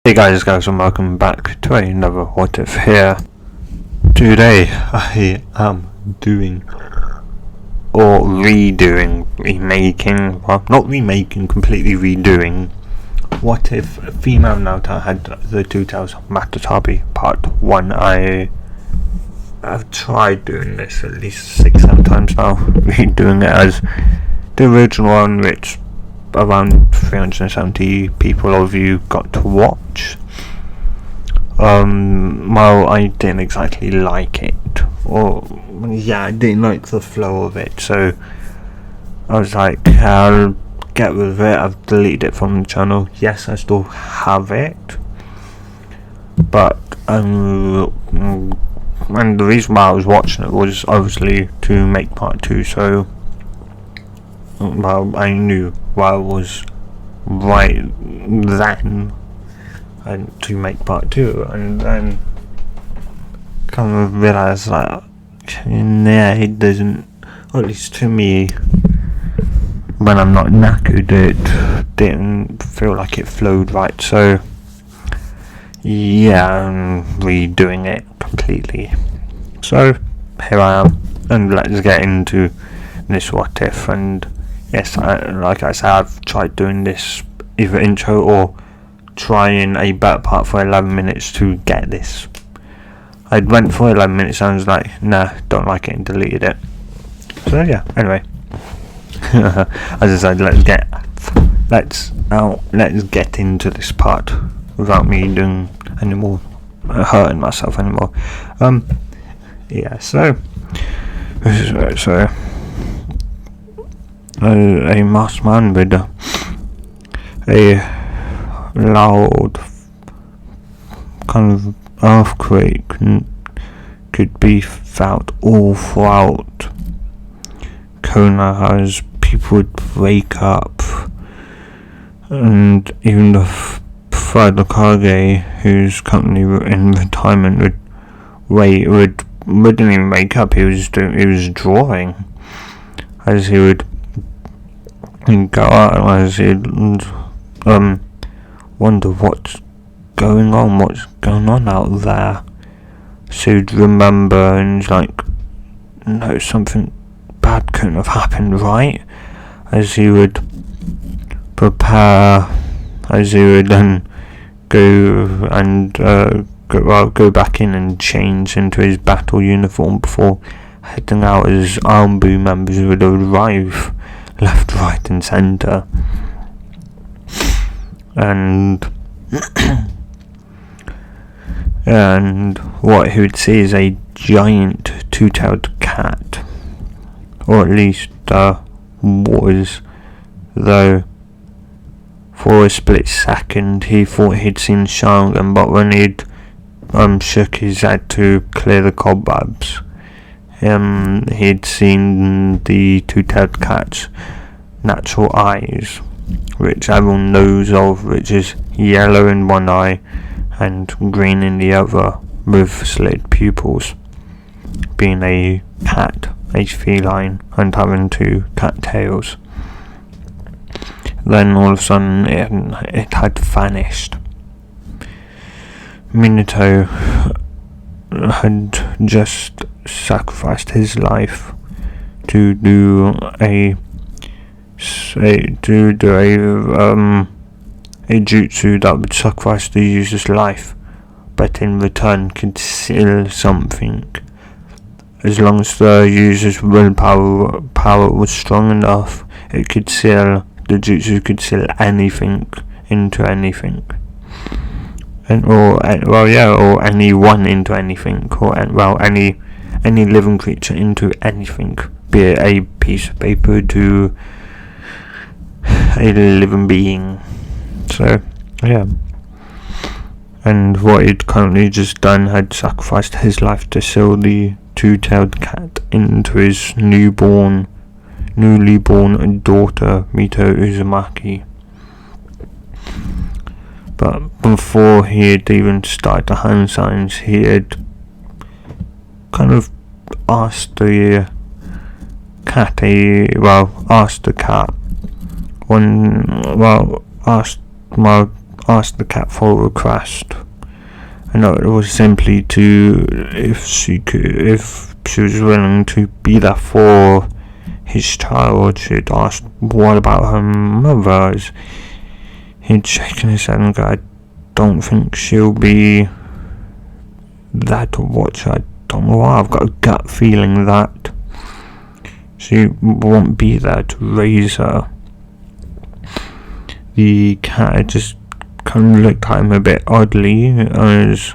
Hey guys and welcome back to another What If here. Today I am doing or remaking, well not remaking, completely redoing What If Female Naruto had the two tales of Matatabi part 1. I've tried doing this at least 6-7 times now, redoing it as the original one, which around 370 people of you got to watch. Well, I didn't exactly like it, I didn't like the flow of it, so I was like, I'll get rid of it. I've deleted it from the channel. Yes, I still have it, but and the reason why I was watching it was obviously to make part 2, so well, I knew why I was right then and to make part 2, and then kind of realised that it doesn't, or at least to me, when I'm not knackered, it didn't feel like it flowed right, so yeah, I'm redoing it completely. So here I am, and let's get into this What If. And yes, like I said, I've tried doing this either intro or trying a better part for 11 minutes to get this. I went for 11 minutes and I was like, nah, don't like it, and deleted it. So yeah, anyway. As I said, let's get into this part without me doing any more, hurting myself anymore. Yeah, so a masked man with a loud kind of earthquake could be felt all throughout Kona, as people would break up, and even the Fred Kage, who's currently in retirement, wouldn't even wake up. He was drawing, as he would go out, as he'd wonder what's going on out there. So he'd remember, and like, no, something bad couldn't have happened, right? As he would prepare, as he would then go back in and change into his battle uniform before heading out, as Armbu members would arrive left, right and centre. And what he would see is a giant two-tailed cat, or at least was, though for a split second he thought he'd seen Sharingan, but when he'd shook his head to clear the cobwebs, he'd seen the two-tailed cat's natural eyes, which everyone knows of, which is yellow in one eye and green in the other, with slit pupils, being a cat, a feline, and having two cat tails. Then all of a sudden it had vanished. Minato had just sacrificed his life to do a jutsu that would sacrifice the user's life, but in return could seal something. As long as the user's willpower was strong enough, the jutsu could seal anything into anything. Or anyone into anything, or any living creature into anything, be it a piece of paper to a living being. So yeah, and what he'd currently just done had sacrificed his life to seal the two-tailed cat into his newly born daughter, Mito Uzumaki. But before he had even started the hand signs, he had kind of asked the cat asked the cat for a request. And it was simply to, if she was willing to be there for his child. She'd asked what about her mother. He'd shaken his head and go, I don't think she'll be there to watch. I don't know why. I've got a gut feeling that she won't be there to raise her. The cat just kind of looked at him a bit oddly, as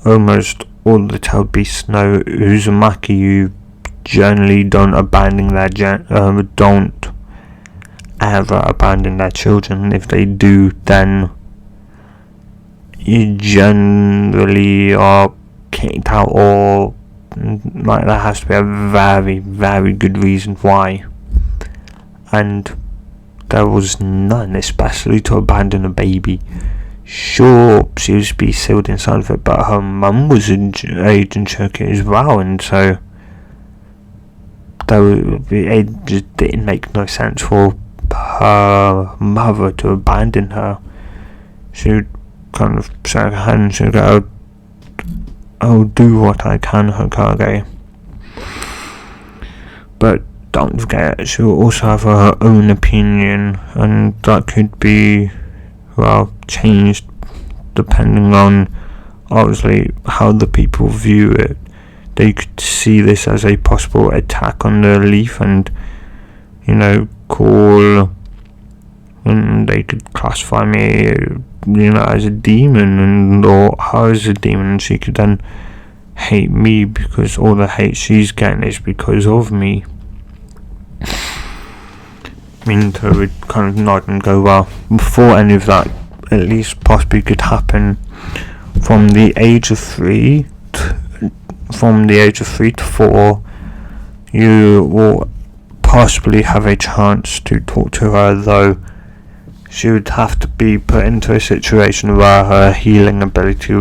almost all the tailed beasts know Uzumaki, you generally don't don't ever abandon their children. If they do, then you generally are kicked out, or like there has to be a very, very good reason why. And there was none, especially to abandon a baby. Sure, she was be sealed inside of it, but her mum was aged in Turkey as well, and so it just didn't make no sense for her mother to abandon her. She would kind of shake her hand and she would go, I'll do what I can, Hokage. But don't forget, she will also have her own opinion, and that could be, well, changed depending on, obviously, how the people view it. They could see this as a possible attack on the leaf and, call, and they could classify me, as a demon, or her as a demon, and she could then hate me because all the hate she's getting is because of me. Minto would kind of nod and go, well, before any of that at least possibly could happen, from the age of 3 to 4, you will possibly have a chance to talk to her, though she would have to be put into a situation where her healing ability,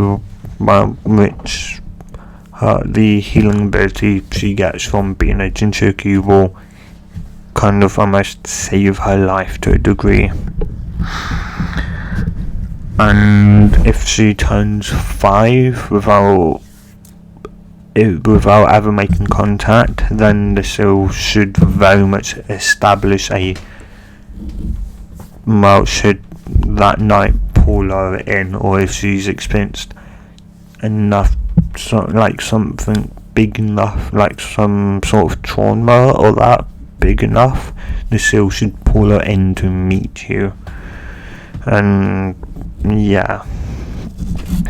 the healing ability she gets from being a Jinchuriki, will kind of almost save her life to a degree. And if she turns 5 without ever making contact, then the seal should very much establish should that night pull her in, or if she's experienced enough, something big enough, like some sort of trauma or that big enough, the seal should pull her in to meet you. And yeah,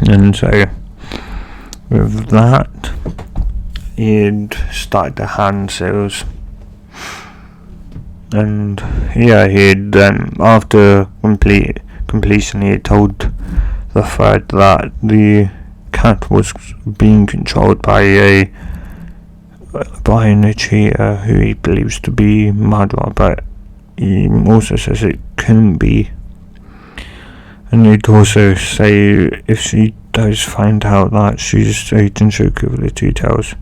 and so with that, he'd start the hand seals, and yeah, he'd then, after completion, he had told the third that the cat was being controlled by an Uchiha who he believes to be Madara, but he also says it couldn't be. And he'd also say if she does find out that she's a Jinchuriki with the 2 tails,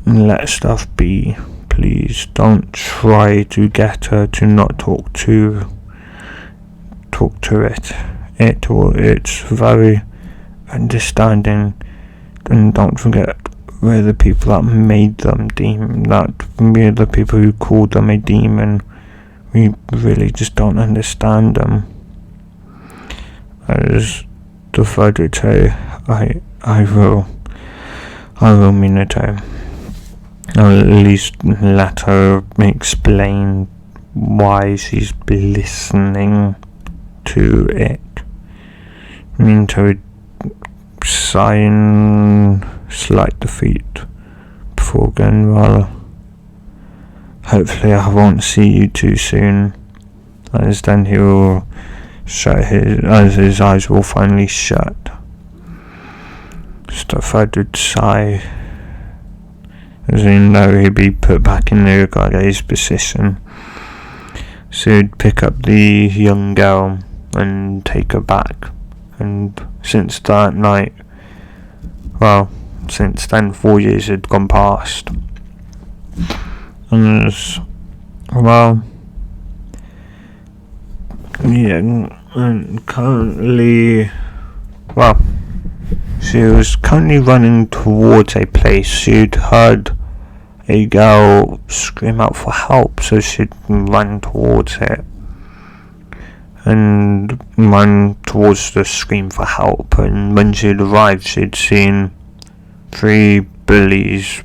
let stuff be, please. Don't try to get her to not talk to it. It's very understanding, and don't forget, we're the people that made them we're the people who called them a demon. We really just don't understand them. As the third would say, I will Minato. I'll at least let her explain why she's listening to it. Minato would sigh in slight defeat before going, well, hopefully I won't see you too soon. As then he will his eyes will finally shut. Stuffed would sigh, as he know he'd be put back in the Hokage's position. So he'd pick up the young girl and take her back. And since that night, since then 4 years had gone past. And Yeah, and currently, well, she was currently running towards a place. She'd heard a girl scream out for help, so she'd run towards it and run towards the scream for help. And when she'd arrived, she'd seen 3 bullies,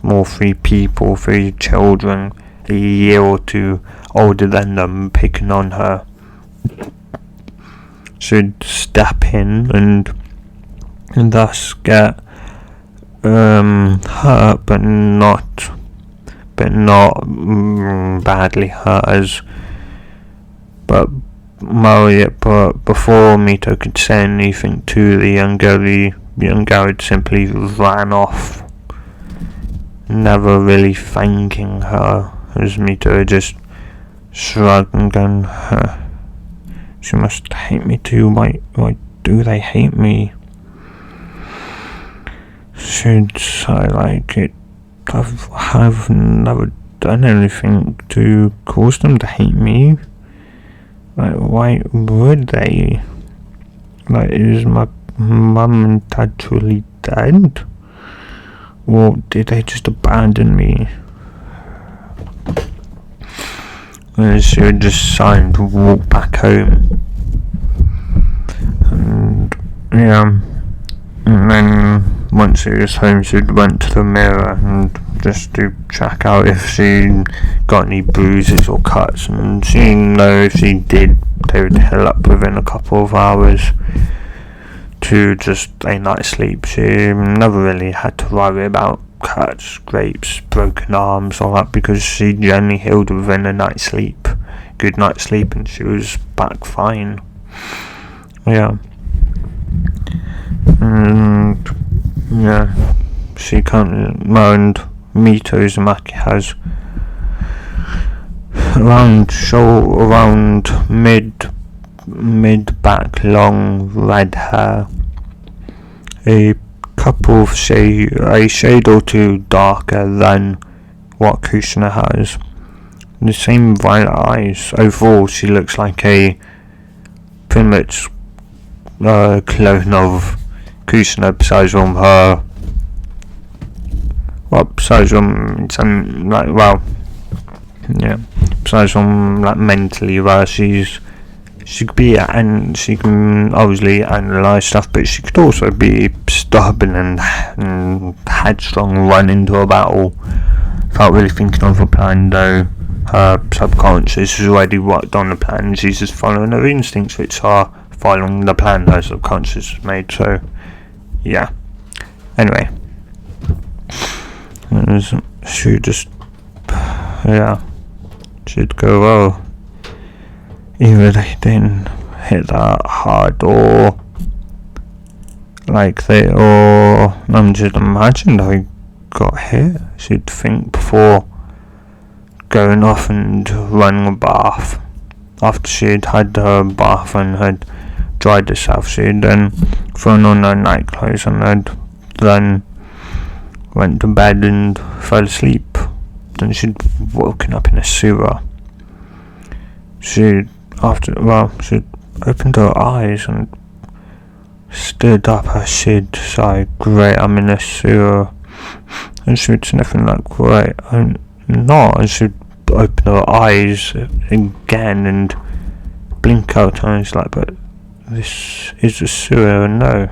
or 3 people, 3 children, a year or 2 older than them, picking on her. She'd step in and thus get hurt, but not badly hurt. But before Mito could say anything to the young girl had simply ran off, never really thanking her, as Mito just shrugged and gone, she must hate me too. Why do they hate me? Should I like it? I've never done anything to cause them to hate me. Like, why would they? Like, is my mum and dad truly dead? Or did they just abandon me? And she would just sign to walk back home. And yeah, and then once she was home, she went to the mirror and just to check out if she got any bruises or cuts, and she know if she did, they would heal up within a couple of hours to just a night's sleep. She never really had to worry about cuts, scrapes, broken arms, all that, because she generally healed within a night's sleep, good night's sleep, and she was back fine. Yeah. And yeah, she can't. And Mito Uzumaki has around mid back long red hair, a couple of a shade or 2 darker than what Kushina has. The same violet eyes. Overall, she looks like a pretty much clone of Kushina, besides from her. Well, besides from some besides from mentally, where she could be, and she can obviously analyze stuff, but she could also be stubborn and headstrong, run into a battle without really thinking of a plan, though her subconscious has already worked on the plan, and she's just following her instincts, which are following the plan her subconscious has made. So yeah, anyway, she'd go, well, either they didn't hit that hard, or I'm just imagined I got hit. She'd think before going off and running a bath. After she'd had her bath and had dried herself, she'd then thrown on her night clothes and had then went to bed and fell asleep. Then she'd woken up in a sewer. She'd opened her eyes and stood up as she'd sigh, great, I'm in a sewer. And she'd sniffing like, great, I'm not. And she'd open her eyes again and blink out, and it's like, but this is a sewer, and no,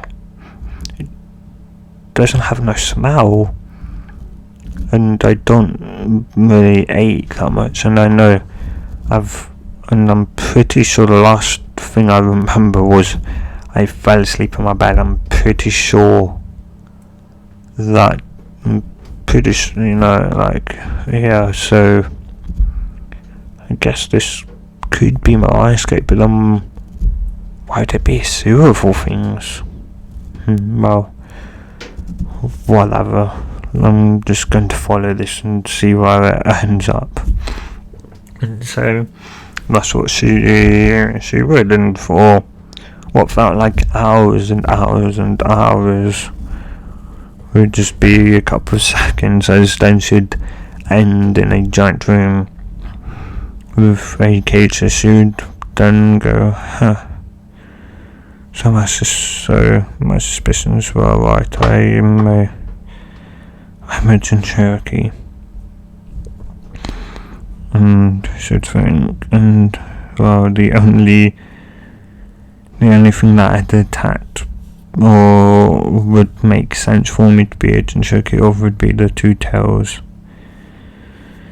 it doesn't have no smell, and I don't really eat that much, and I know I'm pretty sure the last thing I remember was I fell asleep in my bed. I'm pretty sure that, so I guess this could be my escape, but then why would it be a sewer of all things? Well, whatever. I'm just going to follow this and see where it ends up. And so that's what she would, and for what felt like hours and hours and hours would just be a couple of seconds, as then she'd end in a giant room with a cage that she'd then go, huh. So my suspicions were right. I'm a Cherokee. And should think, and well, the only thing that had attacked or would make sense for me to be a Cherokee over would be the two tails.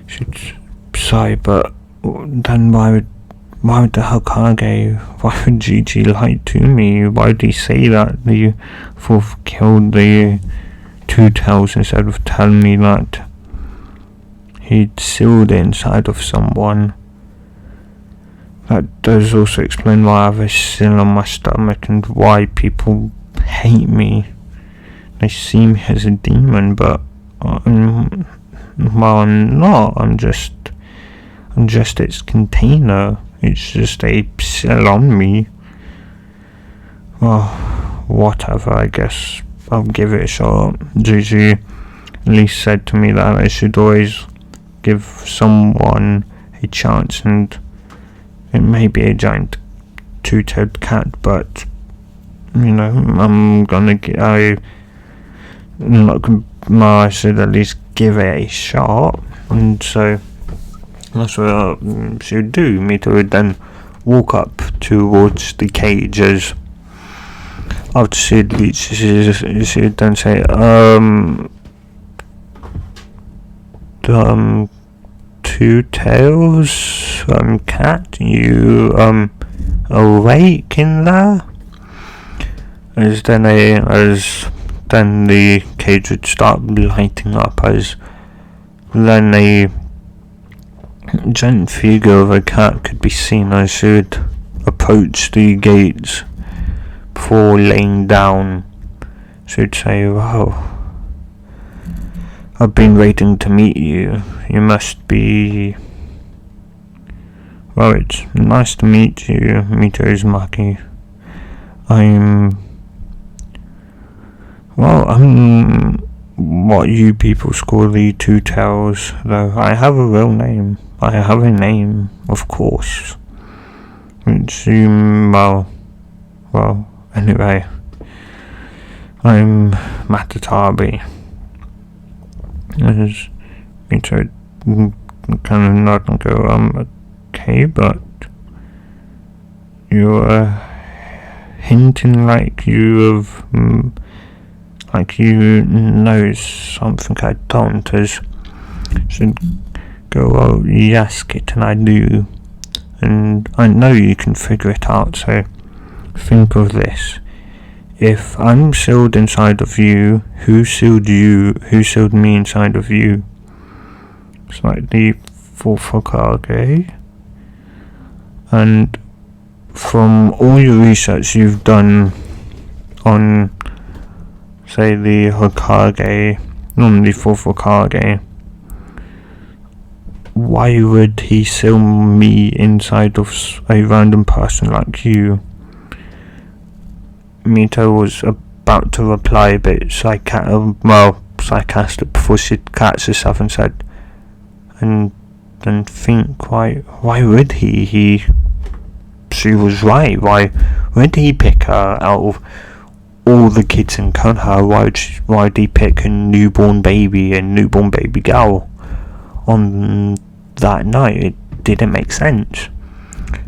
Should say, but then why would the Hokage, why would Gigi lie to me? Why would he say that the fourth killed the two tails instead of telling me that he'd sealed it inside of someone? That does also explain why I have a seal on my stomach and why people hate me. They see me as a demon, but I'm not. I'm just its container. It's just a seal on me. Well, whatever, I guess I'll give it a shot. Gigi at least said to me that I should always give someone a chance, and it may be a giant two-toed cat, but I should at least give it a shot, and so that's what I should do. Mito would then walk up towards the cage as after she would then say, two tails, cat, you awake in there? As then the cage would start lighting up, as then a giant figure of a cat could be seen as she would approach the gates. Before laying down, she would say, "Wow, I've been waiting to meet you. You must be... Well, it's nice to meet you, Mito Uzumaki. I'm what you people call the two tails, though I have a real name. I have a name, of course. Which anyway, I'm Matatabi." As Mito kind of nod and go, okay, but you're hinting like you know something I don't, as should go, "Oh yes, kitten, I do, and I know you can figure it out, so think of this. If I'm sealed inside of you, who sealed me inside of you? It's like the fourth Hokage. And from all your research you've done on, say, the Hokage, the fourth Hokage, why would he seal me inside of a random person like you?" Mito was about to reply a bit sarcastic before she catches herself and said, and then think, why would he? She was right. Why would he pick her out of all the kids in Konoha? Why'd he pick a newborn baby girl on that night? It didn't make sense.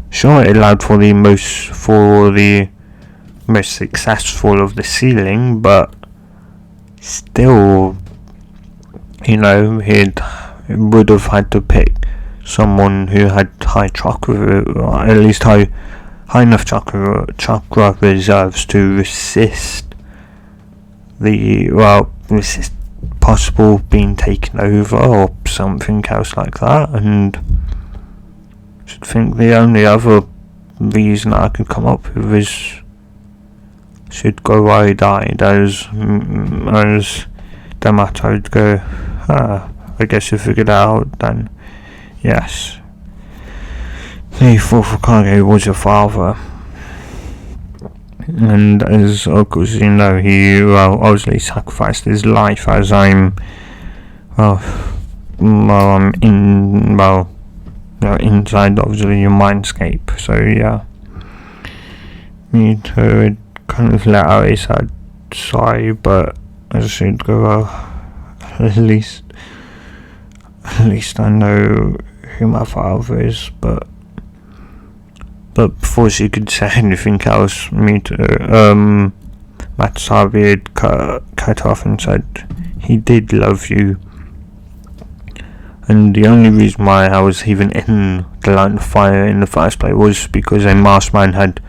Sure, it allowed for the most successful of the sealing, but still, he would have had to pick someone who had high chakra, or at least high enough chakra reserves to resist possible being taken over or something else like that. And I should think the only other reason I could come up with is should go where he died, as Damato would go, I guess you figured out then. Yes, the fourth Hokage was your father, and as of course he obviously sacrificed his life, as inside of your mindscape. So yeah, Mito would kind of let out a sad sigh, but I should go, at least I know who my father is. But before she could say anything else, Matatabi had cut off and said he did love you, and the only reason why I was even in the line of fire in the first place was because a masked man had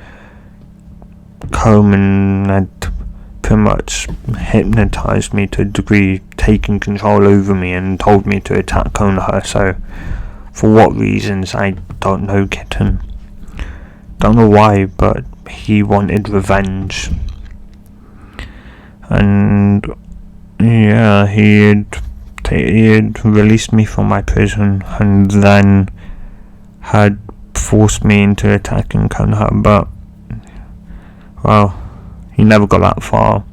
come and had pretty much hypnotized me to a degree, taking control over me and told me to attack Konoha. So for what reasons, I don't know, kitten. Don't know why, but he wanted revenge. And yeah, he had released me from my prison and then had forced me into attacking Konoha, but well, he never got that far.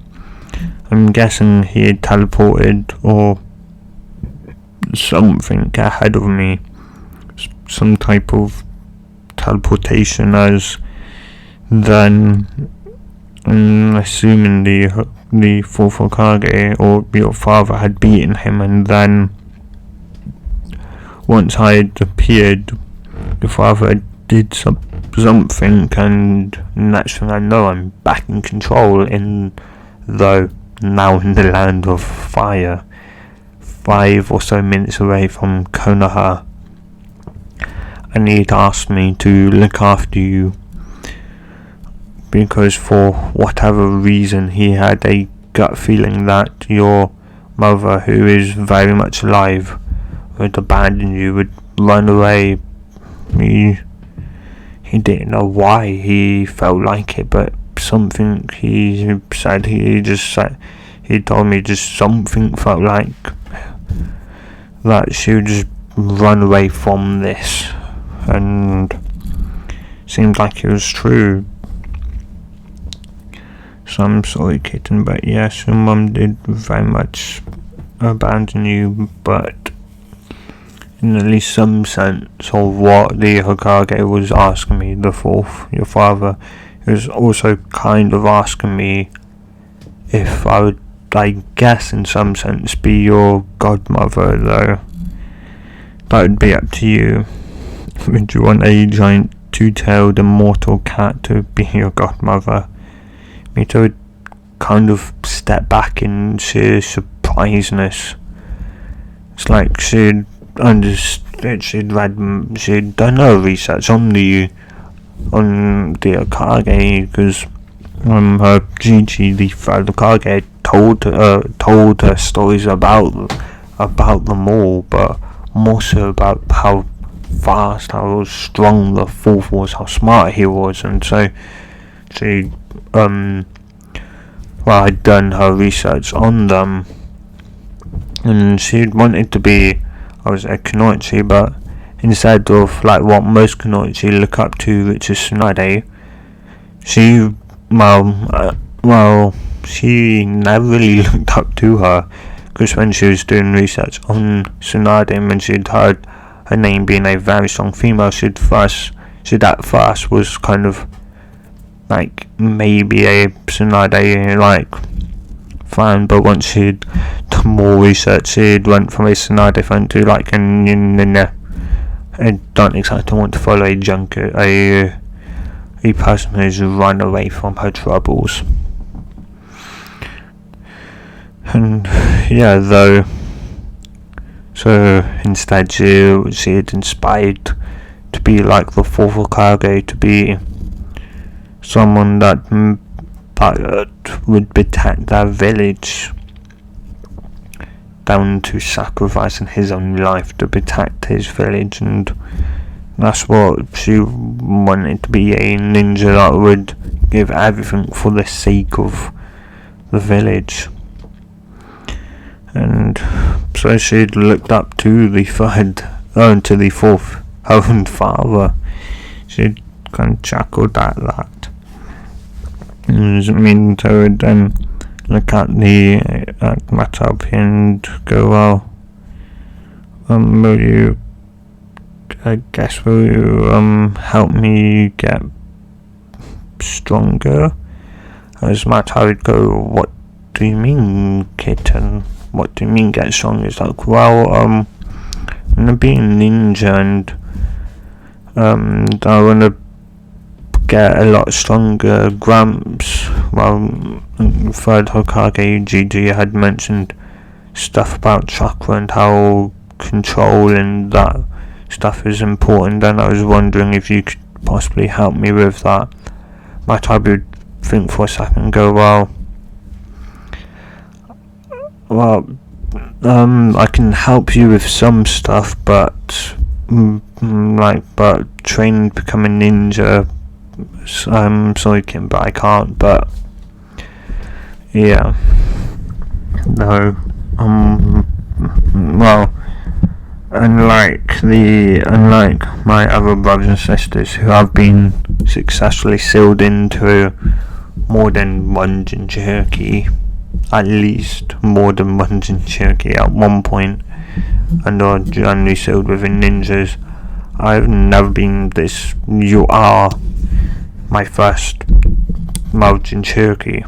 I'm guessing he had teleported or something ahead of me, some type of teleportation, as then assuming the fourth Hokage or your father had beaten him, and then once I had appeared, your father did something, and next thing I know, I'm back in control now in the land of fire, 5 or so minutes away from Konoha. And he'd asked me to look after you because for whatever reason he had a gut feeling that your mother, who is very much alive, would abandon you, would run away. He didn't know why he felt like it, but something he said, he told me just something felt like that she would just run away from this, and seemed like it was true. So I'm sorry, kitten, but yes, your mum did very much abandon you, but in at least some sense of what the Hokage was asking me, the fourth, your father, he was also kind of asking me if I would, I guess in some sense, be your godmother, though that would be up to you. Would you want a giant two-tailed immortal cat to be your godmother? Mito would kind of step back in sheer surpriseness. It's like she'd understood, she'd done her research on the Hokage, because her Gigi, the third Hokage, told her stories about them all, but more so about how fast, how strong the fourth was, how smart he was, and so she had done her research on them, and she'd wanted to be, I was a Kunoichi, but instead of like what most Kunoichi look up to, which is Tsunade, she never really looked up to her, because when she was doing research on Tsunade, and when she'd heard her name being a very strong female, she'd at first was kind of like maybe a Tsunade like fan, but once she'd done more research, she'd went from a Tsunade fan to like I don't exactly want to follow a junket, a person who's run away from her troubles. And yeah, though, so instead she had inspired to be like the fourth Hokage, to be someone that would protect their village, down to sacrificing his own life to protect his village. And that's what she wanted, to be a ninja that would give everything for the sake of the village. And so she'd looked up to the fourth own father. She'd kind of chuckled at that. And so would then look at the Matatabi and go, well, will you I guess will help me get stronger. As much I would go, what do you mean, kitten? What do you mean get stronger? It's like, well, I'm gonna be a ninja and I wanna get a lot stronger. Gramps, well, third Hokage GG had mentioned stuff about chakra and how controlling that stuff is important, and I was wondering if you could possibly help me with that. Matatabi would think for a second and go, well, I can help you with some stuff, but but training to become a ninja, I'm sorry Kim, but I can't. But yeah, no, well, unlike my other brothers and sisters who have been successfully sealed into more than one Jinchuriki, at least more than one Jinchuriki at one point, and are generally sealed within ninjas, I've never been this. You are my first Jinchuriki,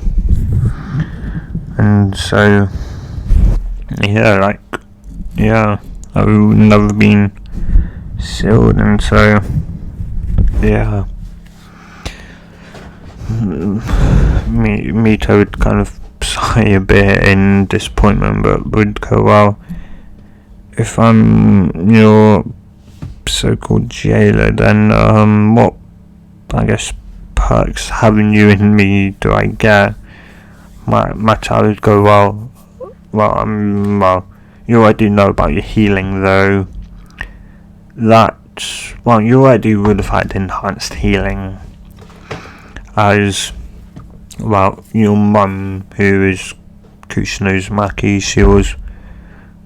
and so I've never been sealed, and so yeah, Mito would kind of sigh a bit in disappointment, but would go, well, if I'm your so-called jailer, then what, I guess, perks having you in me do I get? My child would go, well, you already know about your healing, though. You already would have had enhanced healing, as well, your mum, who is Kushino Uzumaki,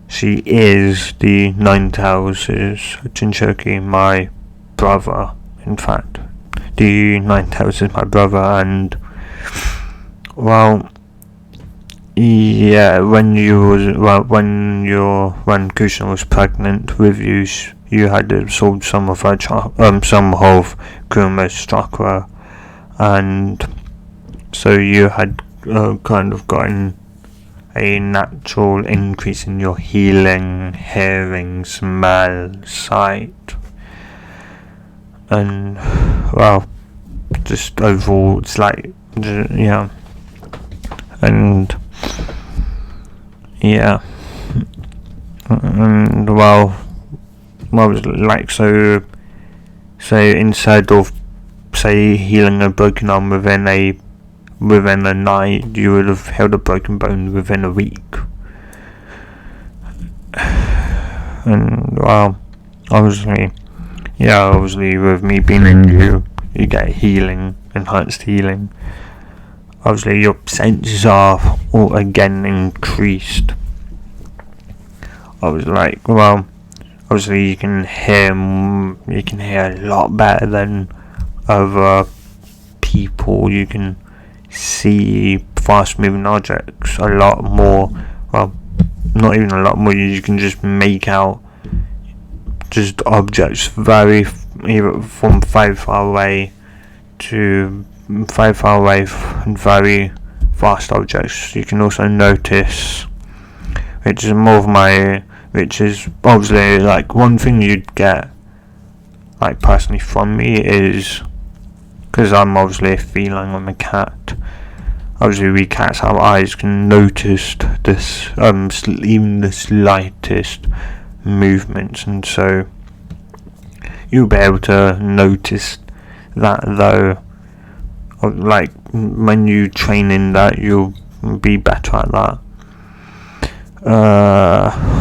she is the Nine Tails Jinchuriki, my brother. In fact, the Nine Tails is my brother, and well, yeah, when Kushino was pregnant with you, you had absorbed some of Kuma's chakra, and so you had kind of gotten a natural increase in your healing, hearing, smell, sight, and well, just overall, it's like, yeah, and yeah, and well, like, so instead of, say, healing a broken arm within a night, you would have healed a broken bone within a week. And well, obviously with me being in you get healing, enhanced healing. Obviously your senses are all again increased. I was like, well, obviously you can hear a lot better than other people. You can see fast moving objects a lot more. Well, not even a lot more. You can just make out just objects either from very far away and very fast objects. You can also notice, which is obviously like one thing you'd get, like personally from me, is because I'm obviously a feline, I'm a cat. Obviously we cats have eyes, can notice this, even the slightest movements, and so you'll be able to notice that, though. Like when you train in that, you'll be better at that.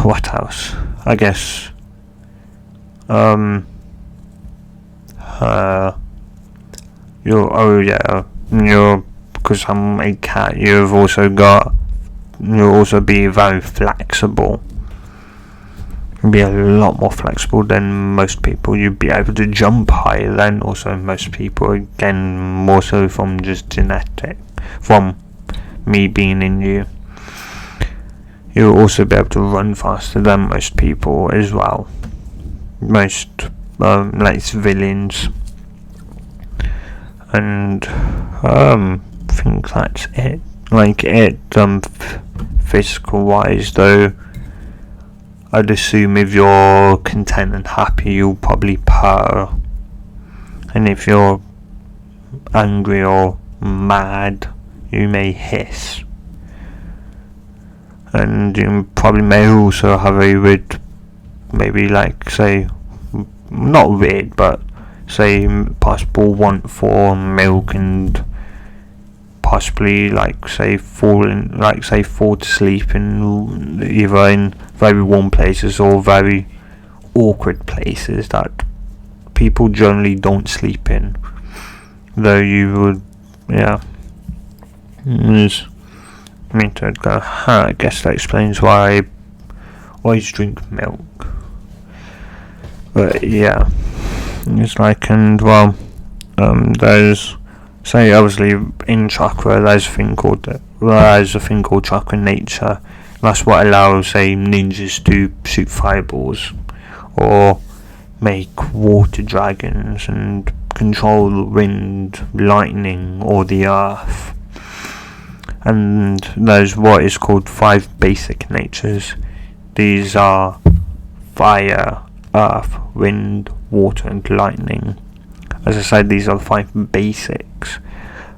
What else? I guess because I'm a cat, you'll also be very flexible. Be a lot more flexible than most people. You'd be able to jump higher than also most people, again more so from just genetic, from me being in you. You'll also be able to run faster than most people as well. Most like civilians. And I think that's it. Like it, physical wise though, I'd assume if you're content and happy, you'll probably purr, and if you're angry or mad, you may hiss. And you probably may also have a weird, maybe like say, not weird, but say possible want for milk, and possibly like say fall to sleep in either in very warm places or very awkward places that people generally don't sleep in, though you would, yeah. I guess that explains why I always drink milk. But yeah, it's like, and well, there's, say obviously in chakra there's a thing called chakra nature. That's what allows, say, ninjas to shoot fireballs or make water dragons and control the wind, lightning, or the earth. And there's what is called 5 basic natures. These are fire, earth, wind, water, and lightning. As I said, these are the 5 basics.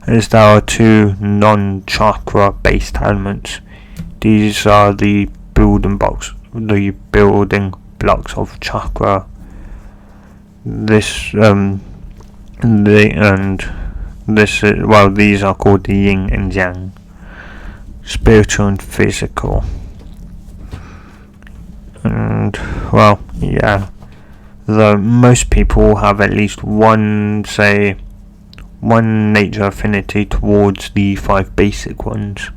As there are 2 non-chakra based elements. These are the building blocks of chakra. These are called the yin and yang, spiritual and physical. And well, yeah, though most people have at least one nature affinity towards the 5 basic ones.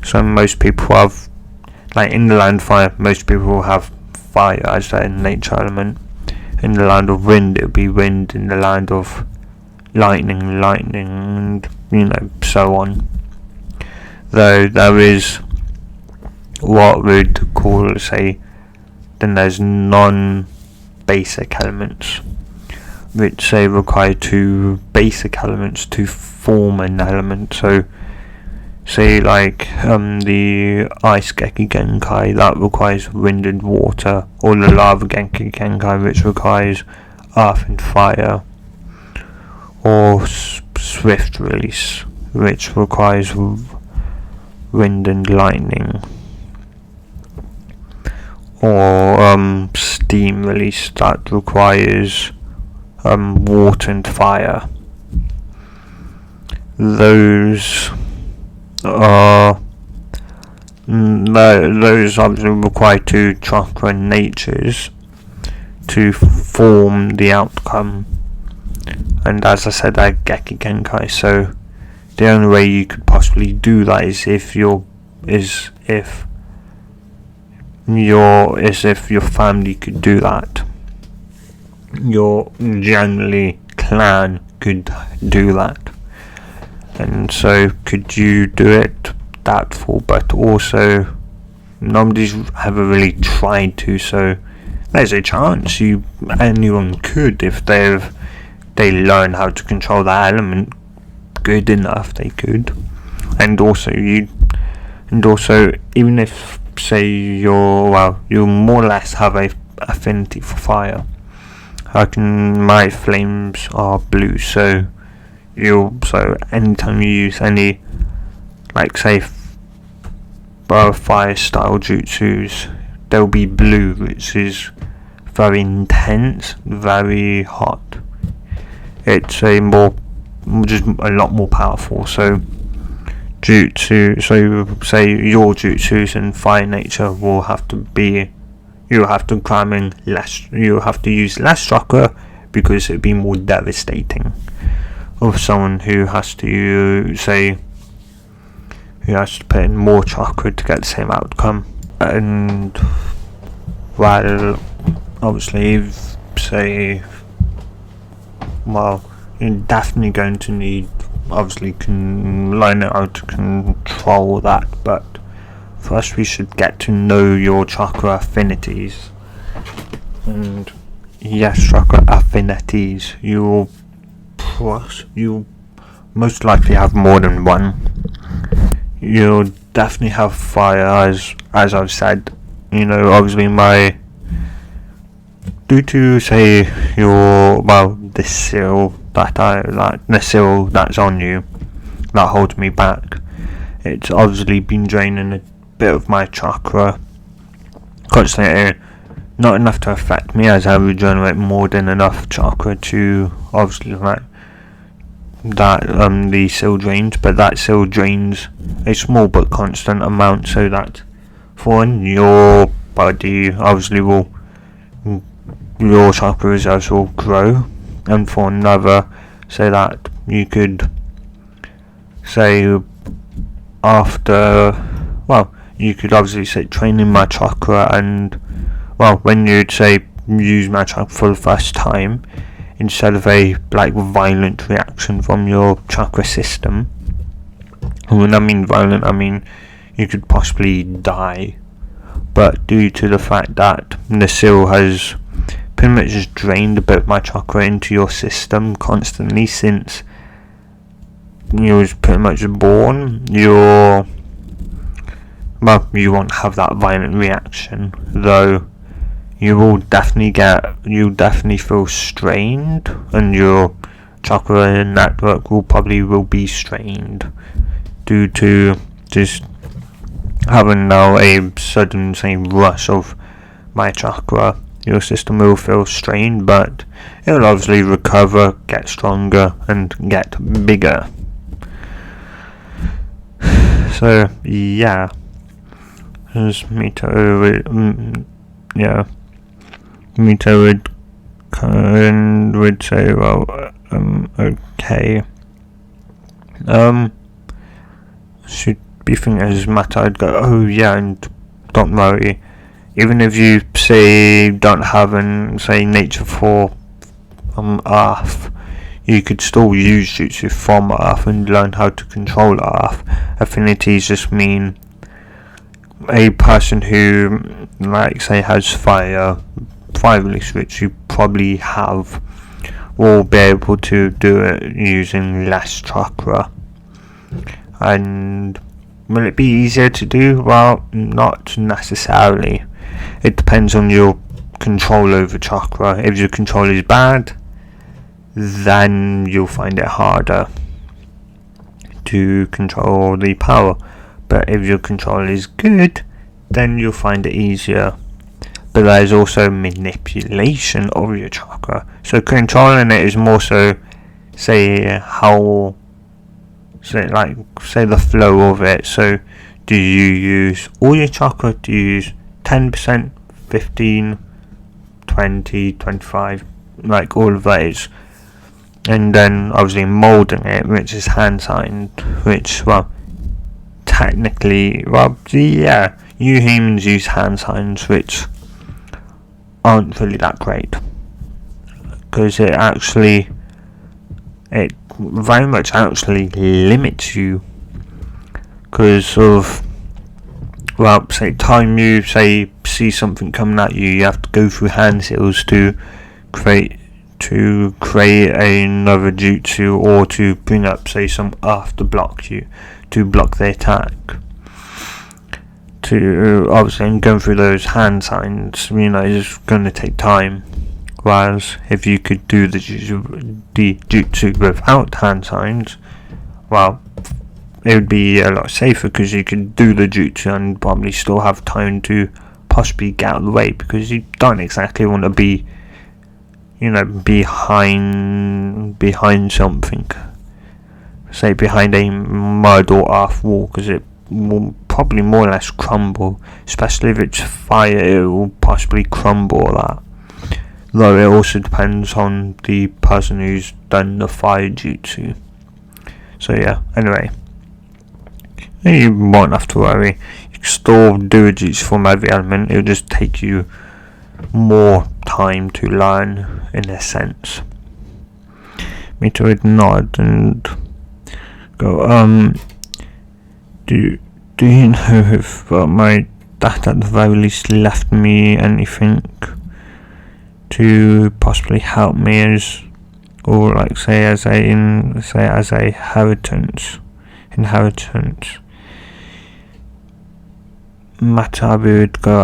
So most people have, like in the land of fire, most people have fire as their nature element. In the land of wind, it would be wind. In the land of lightning, and so on. Though there is what we'd call, say, then there's non-basic elements, which say require 2 basic elements to form an element. So say like the ice Genki Genkai, that requires wind and water, or the lava Genki Genkai, which requires earth and fire, or swift release, which requires wind and lightning, or steam release, that requires water and fire. Those obviously require 2 chakra natures to form the outcome. And as I said, they're Genki Genkai, so the only way you could possibly do that is if your family could do that. Your generally clan could do that. And so could you do it? Doubtful, but also nobody's ever really tried to, so there's a chance anyone could, if they learn how to control that element good enough, they could. And also even if, say, you more or less have a affinity for fire. My flames are blue, so anytime you use any, like say, fire style jutsus, they'll be blue, which is very intense, very hot. It's just a lot more powerful. So jutsu, so say your jutsus and fire nature will have to be, you'll have to use less chakra, because it'd be more devastating of someone who has to put in more chakra to get the same outcome. And while obviously you're definitely going to need, obviously, learn how to control that, but first we should get to know your chakra affinities. And yes, chakra affinities. You most likely have more than one. You'll definitely have fire, as I've said. Obviously due to say the seal the seal that's on you that holds me back. It's obviously been draining a bit of my chakra constantly. Not enough to affect me, as I regenerate more than enough chakra to obviously the seal drains, but that seal drains a small but constant amount, so that for your body obviously your chakra reserves will grow, and for another, so that you could say you could obviously say training my chakra, and when you'd say use my chakra for the first time, instead of a violent reaction from your chakra system. And when I mean violent, I mean you could possibly die, but due to the fact that the seal has pretty much just drained a bit of my chakra into your system constantly since you was pretty much born, you won't have that violent reaction, though you'll definitely feel strained, and your chakra network will be strained due to just having now a sudden rush of my chakra. Your system will feel strained, but it will obviously recover, get stronger, and get bigger. So yeah, as Mito would say, okay. Should be thinking as matter, I'd go, oh yeah, and don't worry. Even if you say don't have nature for Earth, you could still use jutsu from Earth and learn how to control Earth. Affinities just mean a person who has fire release, which you probably have, will be able to do it using less chakra. And will it be easier to do? Well, not necessarily. It depends on your control over chakra. If your control is bad, then you'll find it harder to control the power. But if your control is good, then you'll find it easier. But there's also manipulation of your chakra. So controlling it is more so say the flow of it. So do you use all your chakra? Do you use 10%, 15, 20, 25, all of that is, and then obviously molding it, which is hand signed, which technically you humans use hand signs, which aren't really that great, because it very much actually limits you, because of time you see something coming at you, you have to go through hand seals to create another jutsu, or to bring up some earth to block the attack. To obviously going through those hand signs, is going to take time. Whereas if you could do the jutsu without hand signs, it would be a lot safer, because you could do the jutsu and probably still have time to possibly get out of the way, because you don't exactly want to be behind something, say behind a mud or earth wall, because it will probably more or less crumble, especially if it's fire. It will possibly crumble that, though it also depends on the person who's done the fire jutsu. So yeah, anyway, you won't have to worry. You can still do a jutsu from every element. It'll just take you more time to learn, in a sense. Mito would nod and go, do you know if my dad at the very least left me anything? to possibly help me as, or like say as a inheritance. Matatabi would go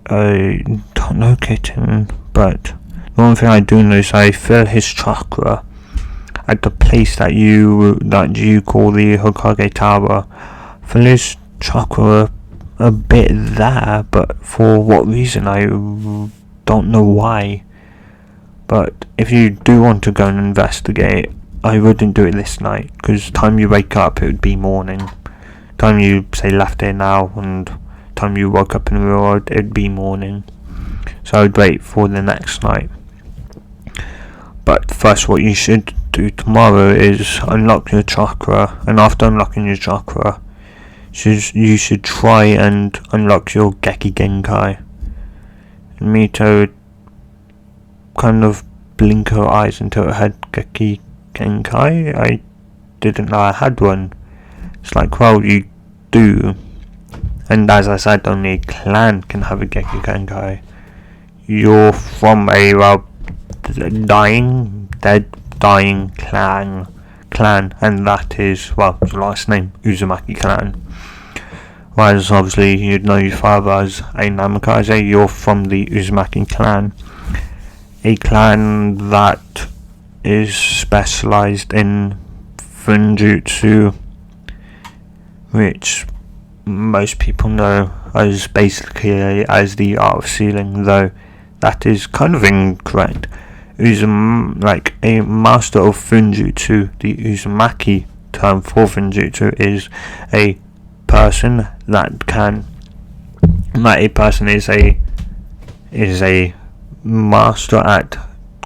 I don't know kitten, but the one thing I do know is I fill his chakra at the place that you call the Hokage Tower. Fill his chakra a bit there, but for what reason I don't know why. But if you do want to go and investigate, I wouldn't do it this night, because time you wake up it would be morning. Time you say left here now and time you woke up in the real world it'd be morning. So I'd wait for the next night. But first what you should do tomorrow is unlock your chakra, and after unlocking your chakra you should try and unlock your Geki Genkai. Mito would kind of blink her eyes until it had Geki Genkai. I didn't know I had one. It's like, well, you do. And as I said, only a clan can have a Geki Genkai. You're from a dying clan, and that is, well, the last name, Uzumaki clan. Whereas obviously you'd know your father as a Namikaze, you're from the Uzumaki clan. A clan that is specialised in Funjutsu, which most people know as basically as the art of sealing, though that is kind of incorrect. Like a master of Funjutsu, the Uzumaki term for Funjutsu is a person that can, like a person is a master at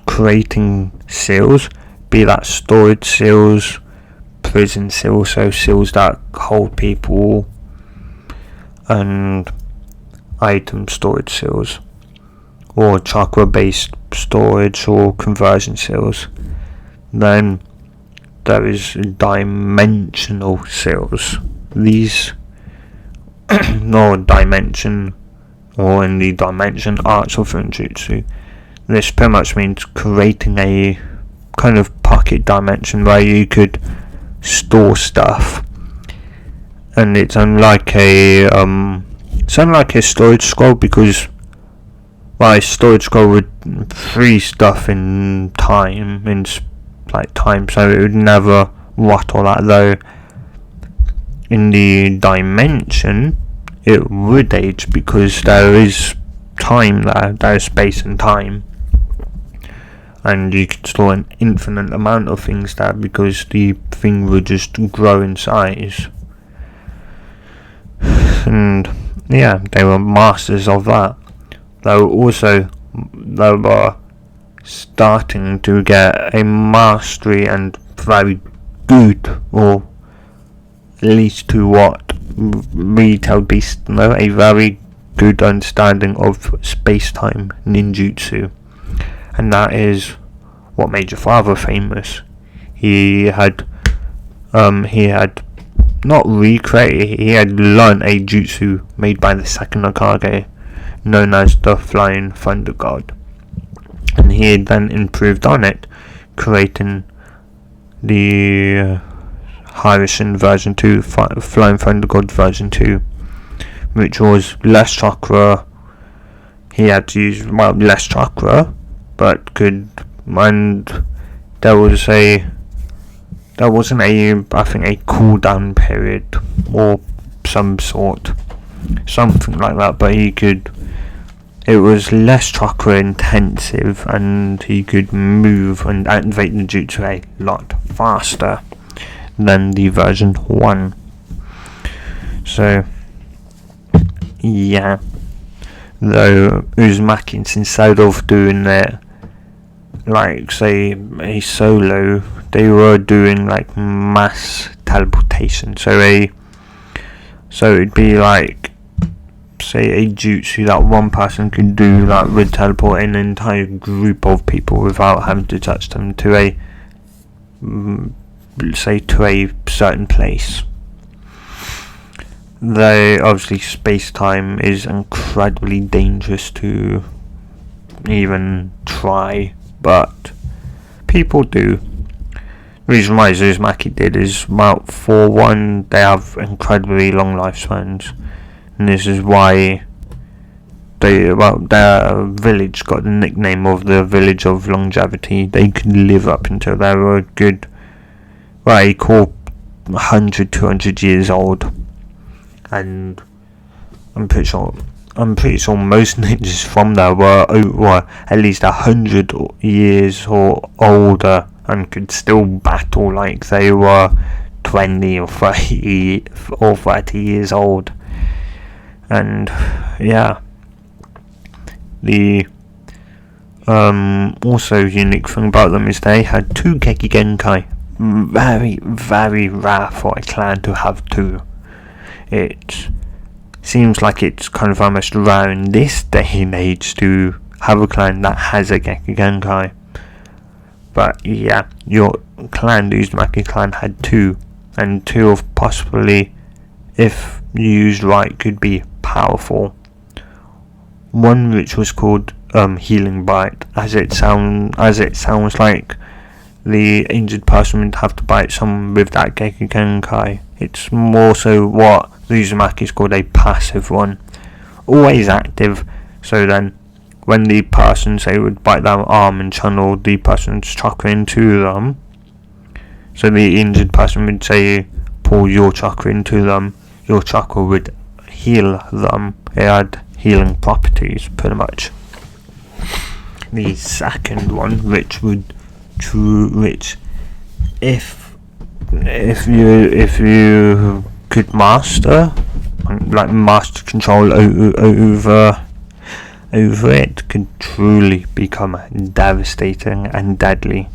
creating seals, be that storage seals, prison seals, so seals that hold people, and item storage seals, or chakra based storage or conversion seals. Then there is dimensional seals. These no dimension, or in the dimension arts of Funjutsu, this pretty much means creating a kind of pocket dimension where you could store stuff, and it's unlike a storage scroll, because a storage scroll would freeze stuff in time, so it would never rot or that, though in the dimension it would age, because there is time there is space and time, and you could store an infinite amount of things there, because the thing would just grow in size. And yeah, they were masters of that. They were starting to get a mastery and very good, or at least to what retail beasts know, a very good understanding of space-time ninjutsu. And that is what made your father famous. He had not recreated, he had learned a jutsu made by the second Hokage, known as the Flying Thunder God, and he had then improved on it, creating the Harrison version 2, Flying Thunder God version 2, which was less chakra. He had to use less chakra, but and there wasn't a cooldown period or something like that, but it was less chakra intensive, and he could move and activate the jutsu a lot faster than the version 1. So yeah, though Uzumaki, instead of doing it like say a solo, they were doing like mass teleportation, so it'd be like say a jutsu that one person could do that would teleport an entire group of people without having to touch them to a certain place. Though obviously space-time is incredibly dangerous to even try, but people do. The reason why Uzumaki did is, well, for one, they have incredibly long lifespans, and this is why their village got the nickname of the village of longevity. They could live up until they were a good, well, equal 100, 200 years old, and I'm pretty sure most ninjas from there were at least 100 years or older and could still battle like they were 20 or 30 years old. And yeah, the also unique thing about them is they had 2 Geki Genkai. Very, very rare for a clan to have 2. It seems like it's kind of almost rare in this day and age to have a clan that has a Geki Genkai. But yeah, your clan, the Uzumaki clan, had 2, and 2 of possibly, if used right, could be powerful. One which was called Healing Bite, as it sounds like the injured person would have to bite someone with that Geki Genkai. It's more so what the Uzumaki is called a passive one, always active. So then, when the person, say, would bite their arm and channel the person's chakra into them, so the injured person would say, pull your chakra into them, your chakra would heal them. It had healing properties, pretty much. The second one, which if you could master control over it, could truly become devastating and deadly,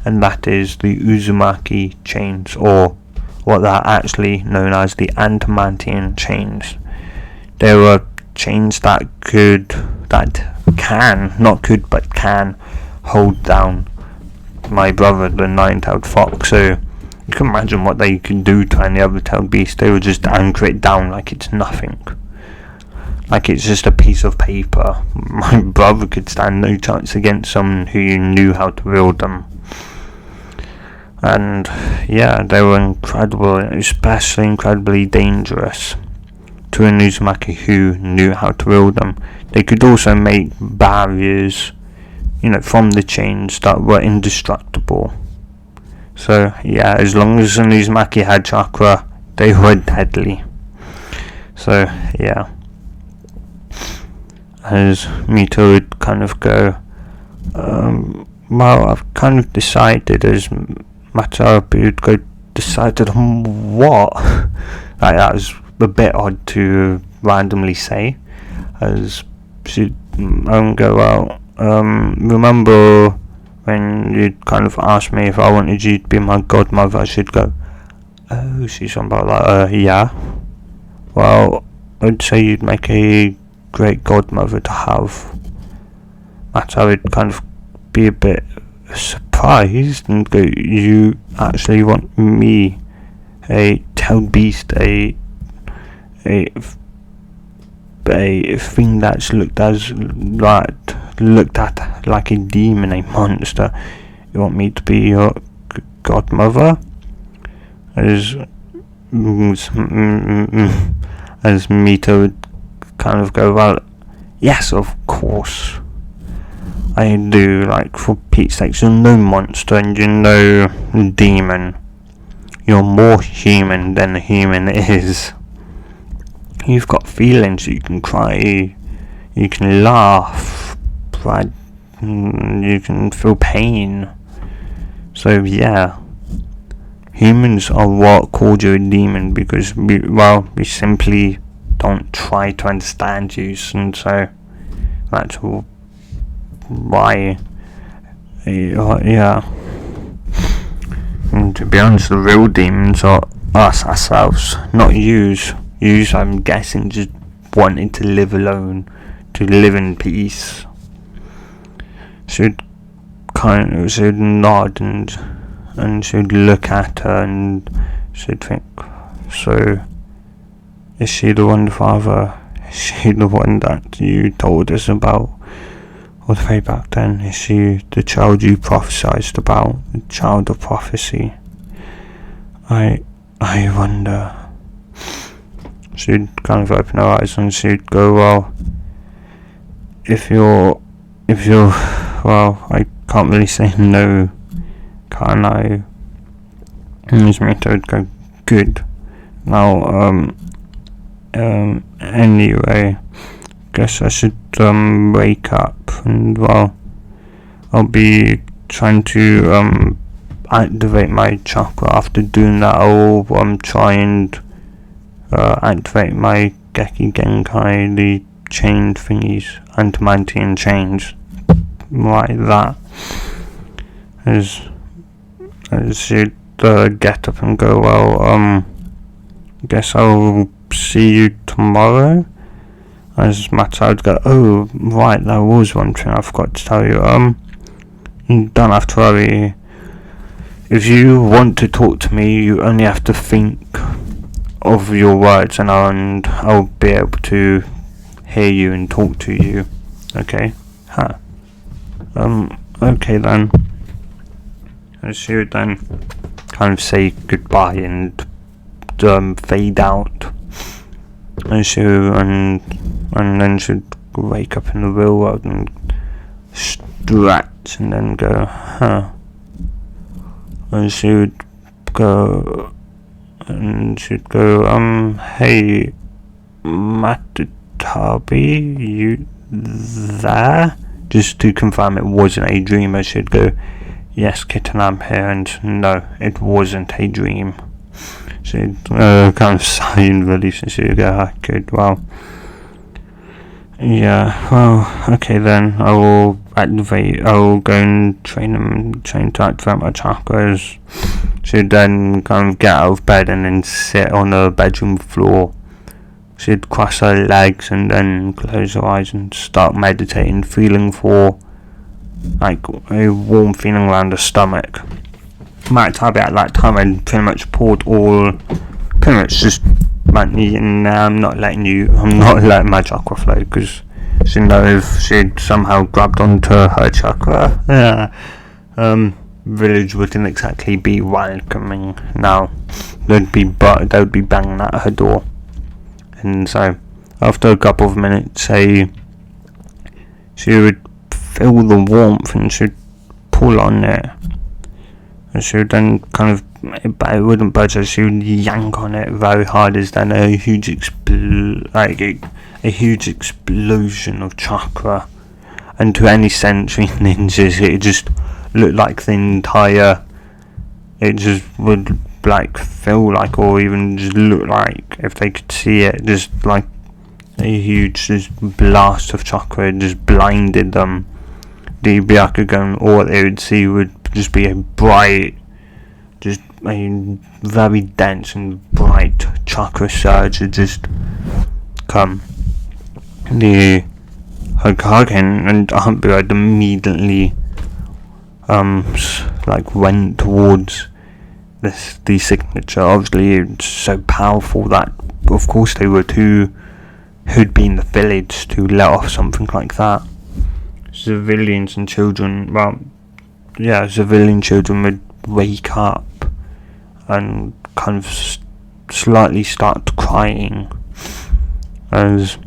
and that is the Uzumaki chains, or what they're actually known as, the Adamantian chains. They were chains that can hold down my brother, the nine-tailed fox. So you can imagine what they could do to any other tailed beast. They would just anchor it down like it's nothing, like it's just a piece of paper. My brother could stand no chance against someone who knew how to wield them. And yeah, they were incredible, especially incredibly dangerous to an Uzumaki who knew how to wield them. They could also make barriers, from the chains that were indestructible. So yeah, as long as an Uzumaki had chakra, they were deadly. So yeah, as Mito would kind of go, well, I've kind of decided, as Matatabi would go, decided on what? Like, that was a bit odd to randomly say, as she'd go, well, remember when you'd kind of asked me if I wanted you to be my godmother? I should go, oh, she's on about that, yeah. Well, I'd say you'd make a great godmother to have. I would kind of be a bit surprised and go, you actually want me, a tailed beast, a thing that's looked at like a demon, a monster? You want me to be your godmother? As Mito would kind of go, well, yes, of course I do. Like, for Pete's sake, you're no monster and you're no demon. You're more human than a human is. You've got feelings. You can cry, you can laugh, you can feel pain. So yeah, humans are what called you a demon, because we simply don't try to understand you, and so that's why. Yeah. And to be honest, the real demons are us, ourselves, not yous. Yous, I'm guessing, just wanting to live alone, to live in peace. Should nod and should look at her and should think, so is she the one, Father? Is she the one that you told us about? all the way back then. Is she the child you prophesied about? The child of prophecy? I wonder. She'd kind of open her eyes and she'd go, well, if you're, well, I can't really say no, can I? And Miss Mito would go, good. Now, anyway, guess I should, wake up, and, well, I'll be trying to, activate my chakra. After doing that, I'll, try and, activate my Geki Genkai, the chain thingies, Antimantian chains, like that. As she'd get up and go, well, guess I'll see you tomorrow. As Matatabi would go, oh, right, there was one thing I forgot to tell you. You don't have to worry. If you want to talk to me, you only have to think of your words, and I'll be able to hear you and talk to you. Okay? Huh. Okay then. And she would then kind of say goodbye and fade out. And then she'd wake up in the real world and stretch and then go, huh. And she would go, hey, Matatabi, you there? Just to confirm it wasn't a dream. I should go, yes, kitten, I'm here, and no, it wasn't a dream. She'd kind of sigh in relief, and she'd go, good, well, yeah, well, okay then, I will go and train to activate my chakras. She'd then kind of get out of bed and then sit on the bedroom floor. She'd cross her legs and then close her eyes and start meditating, feeling for like a warm feeling around the stomach. Matatabi at that time had pretty much just and I'm not letting my chakra flow, because she knows if she'd somehow grabbed onto her chakra, village wouldn't exactly be welcoming now. They'd be banging at her door. And so after a couple of minutes, she would feel the warmth and she'd pull on it, and she would then kind of, it wouldn't budge, as she would yank on it very hard, as then a huge explosion of chakra. And to any sensory ninjas, it just looked like the entire, it just would like feel like, or even just look like, if they could see it, just like a huge just blast of chakra. It just blinded them. The Byakugan, all they would see would just be a bright, just a very dense and bright chakra surge would just come. The Hokage and Humpy immediately went towards the signature. Obviously it's so powerful that of course they were who'd be in the village to let off something like that. Civilian children would wake up and kind of slightly start crying, as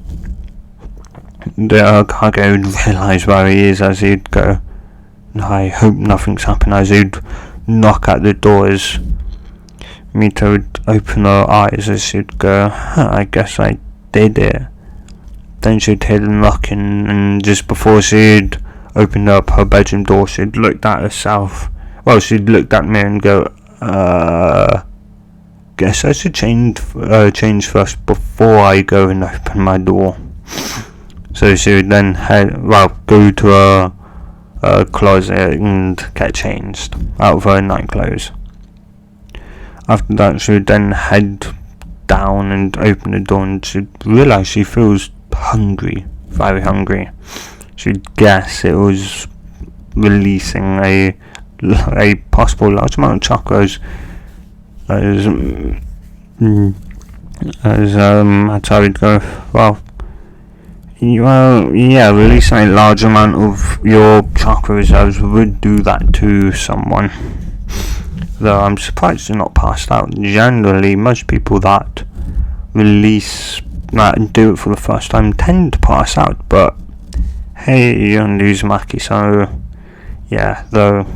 the Hokage would realise where he is, as he'd go, I hope nothing's happened, as he'd knock at the door. As Mito would open her eyes, as she'd go, I guess I did it. Then she'd hear the knocking, and just before she'd opened up her bedroom door, she'd looked at herself. Well, she'd looked at me and go, guess I should change first before I go and open my door. So she would then go to her closet and get changed out of her night clothes. After that, she would then head down and open the door, and she'd realise she feels hungry, very hungry. She'd guess it was releasing a possible large amount of chakras, as Matatabi would go, well, Well, yeah, releasing a large amount of your chakra reserves would do that to someone. Though I'm surprised they're not passed out. Generally, most people that release that and do it for the first time tend to pass out, but hey, you're on Uzumaki, so yeah, though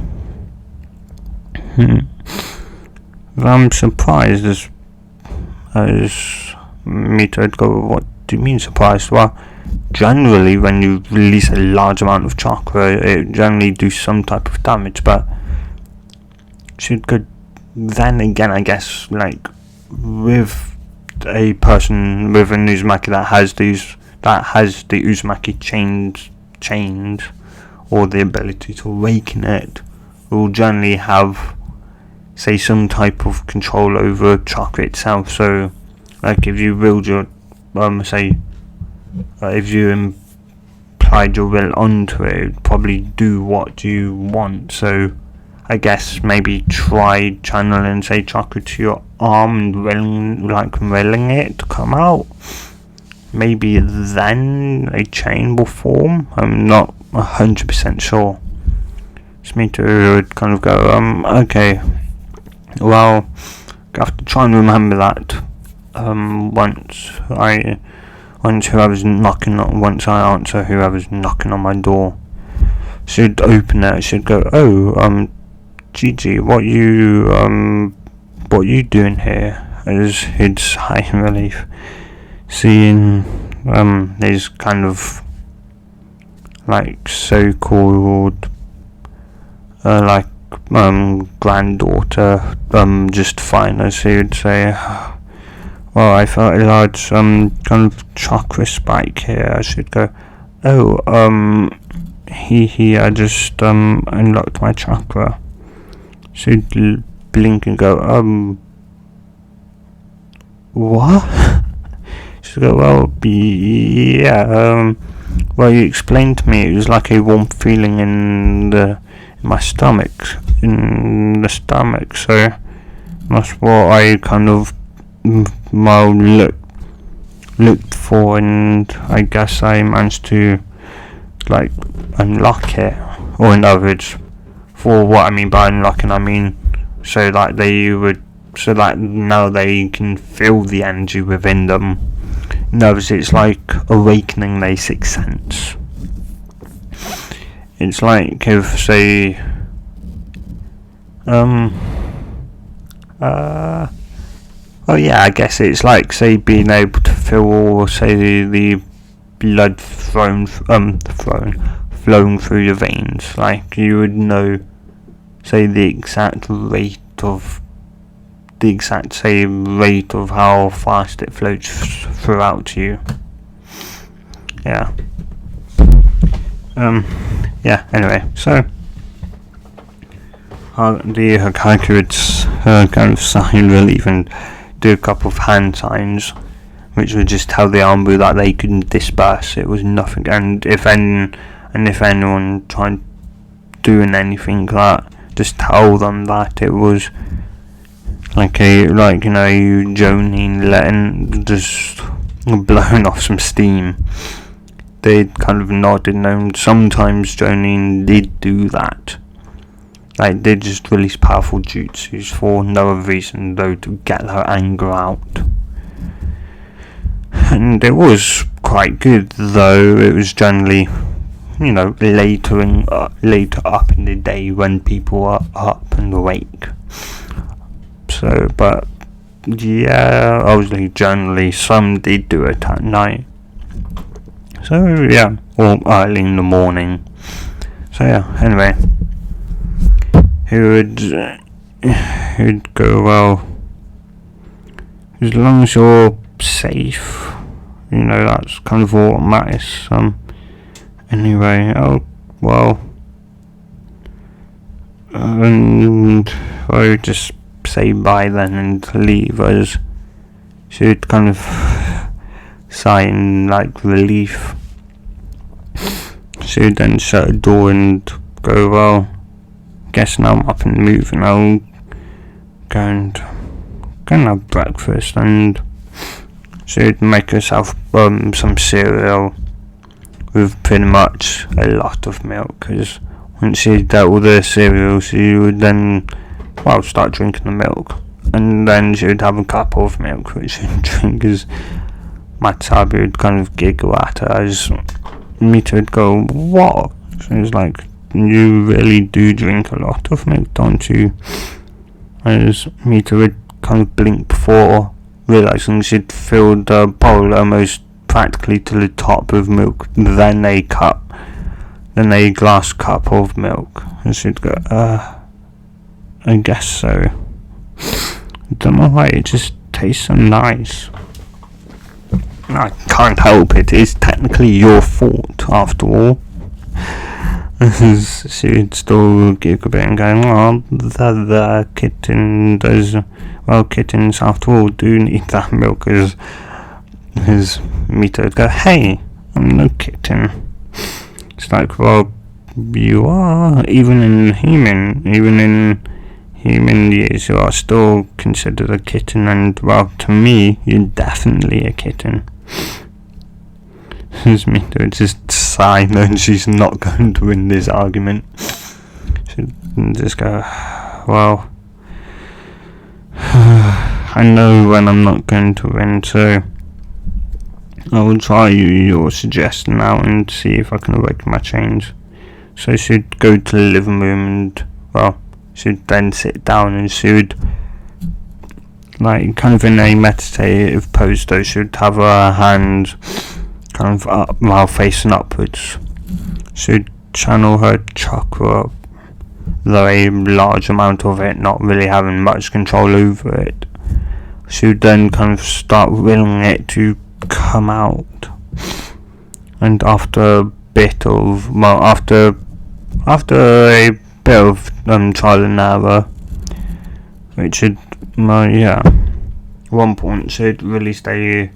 I'm surprised as Mito go, what do you mean surprised? Well, generally when you release a large amount of chakra, it generally do some type of damage, but should go. Then again, I guess, like, with a person with an Uzumaki that has the Uzumaki chained, or the ability to awaken it, will generally have, say, some type of control over chakra itself. So, like, if you willed your, if you implied your will onto it, it would probably do what you want. So, I guess maybe try channeling, say, chakra to your arm and willing it to come out. Maybe then a chain will form. I'm not 100% sure. Just me to kind of go, okay, well, I have to try and remember that. Once I answer whoever's knocking on my door, should open it. Should go, oh, Gigi, what you doing here? As he'd sigh in relief, seeing his kind of like so-called granddaughter just fine, as he would say. Well, I felt a large kind of chakra spike here. I should go, oh, I just unlocked my chakra. Should blink and go, what? Should go, well, yeah, well, you explained to me it was like a warm feeling in my stomach, so that's what I kind of looked for, and I guess I managed to like unlock it, or in other words, for what I mean by unlocking, I mean so that now they can feel the energy within them. In other words, it's like awakening their sixth sense. It's like if, say, oh yeah, I guess it's like, say, being able to feel, say, the blood flowing through your veins. Like, you would know, say, the exact rate of how fast it flows throughout you. Yeah. Yeah, anyway, so the Hokage would kind of sigh in relief and do a couple of hand signs, which would just tell the Anbu that they couldn't disperse. It was nothing, and if anyone tried doing anything like that, just tell them that it was Jonin letting, just blowing off some steam. They kind of nodded, and sometimes Jonin did do that. Like, they just release powerful jutsus for no other reason though to get their anger out. And it was quite good, though it was generally, later up in the day when people are up and awake. So, but yeah, obviously generally some did do it at night. So yeah, or early in the morning. So yeah, anyway, he would go, well, as long as you're safe, that's kind of all that matters. Anyway, and I would just say bye then and leave, as she would kind of sigh in like relief. She would then shut the door and go, well, guess now I'm up and moving, I'll go and have breakfast. And she would make herself some cereal, with pretty much a lot of milk, because once she dealt with the cereal, she would then, start drinking the milk, and then she would have a cup of milk which she would drink, as Matatabi would kind of giggle at her, as Mita would go, "What?" She was like, "You really do drink a lot of milk, don't you?" As Mita would kind of blink before realising she'd filled the bowl almost practically to the top of milk, then a glass cup of milk, and she'd go, I guess so. I don't know why, it just tastes so nice. I can't help it, it's technically your fault, after all. She'd still giggle a bit and go, "Oh, the kitten does, kittens after all do need that milk," as Mita would go, "Hey, I'm no kitten." It's like, well, you are, even in human years, you are still considered a kitten, and, well, to me, you're definitely a kitten. As Mita would just sigh, knowing she's not going to win this argument. She'd just go, "Well, I know when I'm not going to win, so I will try your suggestion now and see if I can awaken my change." So she'd go to the living room and, she'd then sit down, and she would, kind of in a meditative pose though, she would have her hands kind of up, facing upwards. She'd channel her chakra, though a large amount of it, not really having much control over it. She would then kind of start willing it to come out, and after a bit of trial and error, which should, at one point she'd released a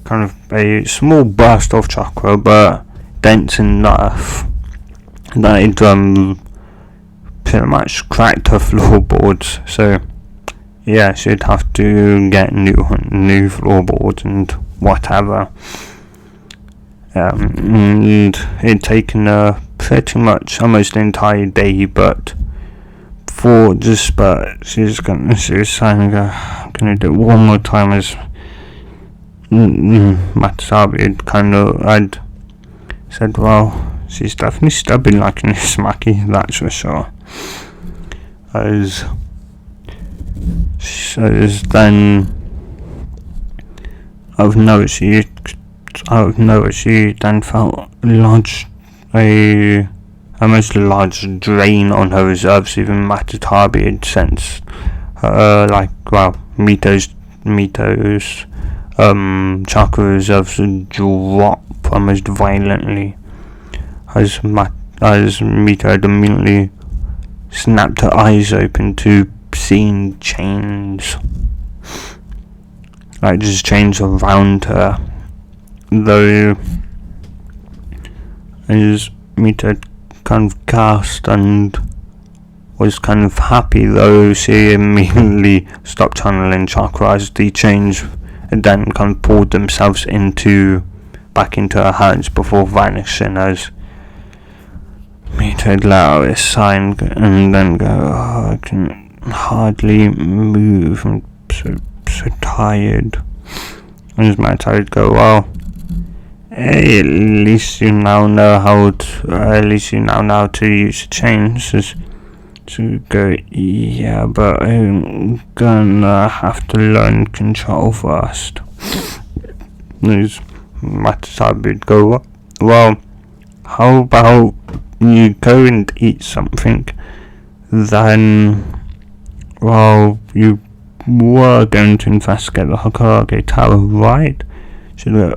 kind of a small burst of chakra, but dense enough that it pretty much cracked her floorboards. So she'd have to get new floorboards and whatever. And it'd taken her pretty much almost the entire day, but she was saying, "I'm gonna do it one more time," as Matatabi I'd said, "Well, she's definitely stubborn like an Ismaki, that's for sure." As then out of nowhere she then felt almost a large drain on her reserves. Even Matatabi had sensed Mito's chakra reserves would drop almost violently, as Mito had immediately snapped her eyes open to seeing chains, just chains around her, though as Mito kind of gasped and was kind of happy, though she immediately stopped channeling chakra as the chains and then kind of pulled themselves back into her hands before vanishing, as Mita would let out a sigh and then go, "Oh, I can hardly move, I'm so tired." And as Mita would go, "Well, hey, at least you now know how to use the chains." To go, "Yeah, but I'm gonna have to learn control first." As Matatabi would go, "Well, how about you go and eat something? Then, you were going to investigate the Hokage Tower, right?" She'd go,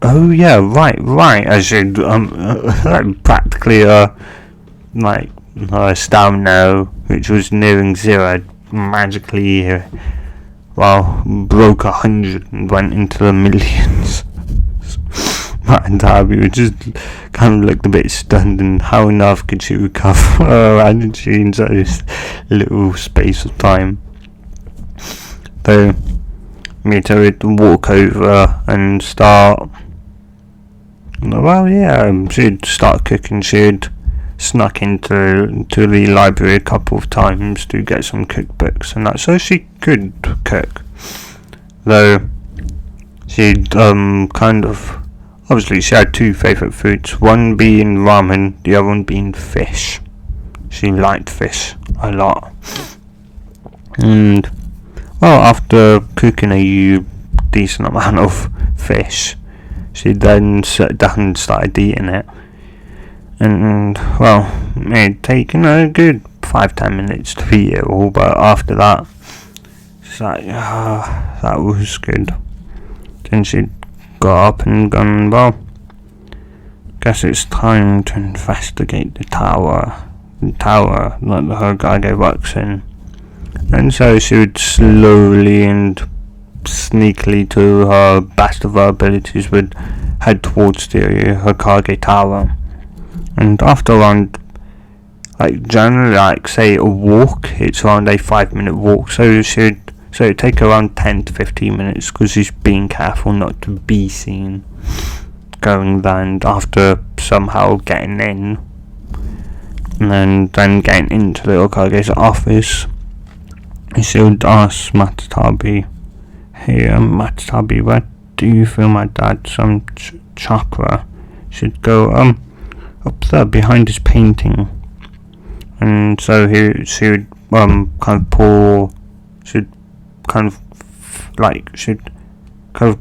"Oh yeah, right," as she'd practically her stamina, which was nearing zero, magically broke 100 and went into the millions. Matatabi would just kind of looked a bit stunned, and how on earth could she recover her energy in such a little space of time? Though Mito would walk over and start Well, yeah, she'd start cooking. She'd snuck into the library a couple of times to get some cookbooks and that, so she could cook. Though she'd kind of, obviously she had two favourite foods, one being ramen, the other one being fish. She liked fish a lot. And well, after cooking a decent amount of fish, she then sat down and started eating it. And well, it'd taken a good 5-10 minutes to eat it all, but after that, it's like, that was good. Then she'd got up and gone, well, guess it's time to investigate the tower that the Hokage works in. And so she would slowly and sneakily, to her best of her abilities, would head towards the Hokage tower. And after around, generally, say a walk, it's around a 5-minute walk, so it'd take around 10 to 15 minutes, because she's being careful not to be seen going there. And after somehow getting in, and then getting into the Hokage's office, she would ask Matatabi, "Hey, Matatabi, where do you feel my dad's chakra?" She'd go, up there behind his painting. And so she would kind of pull, she'd kind of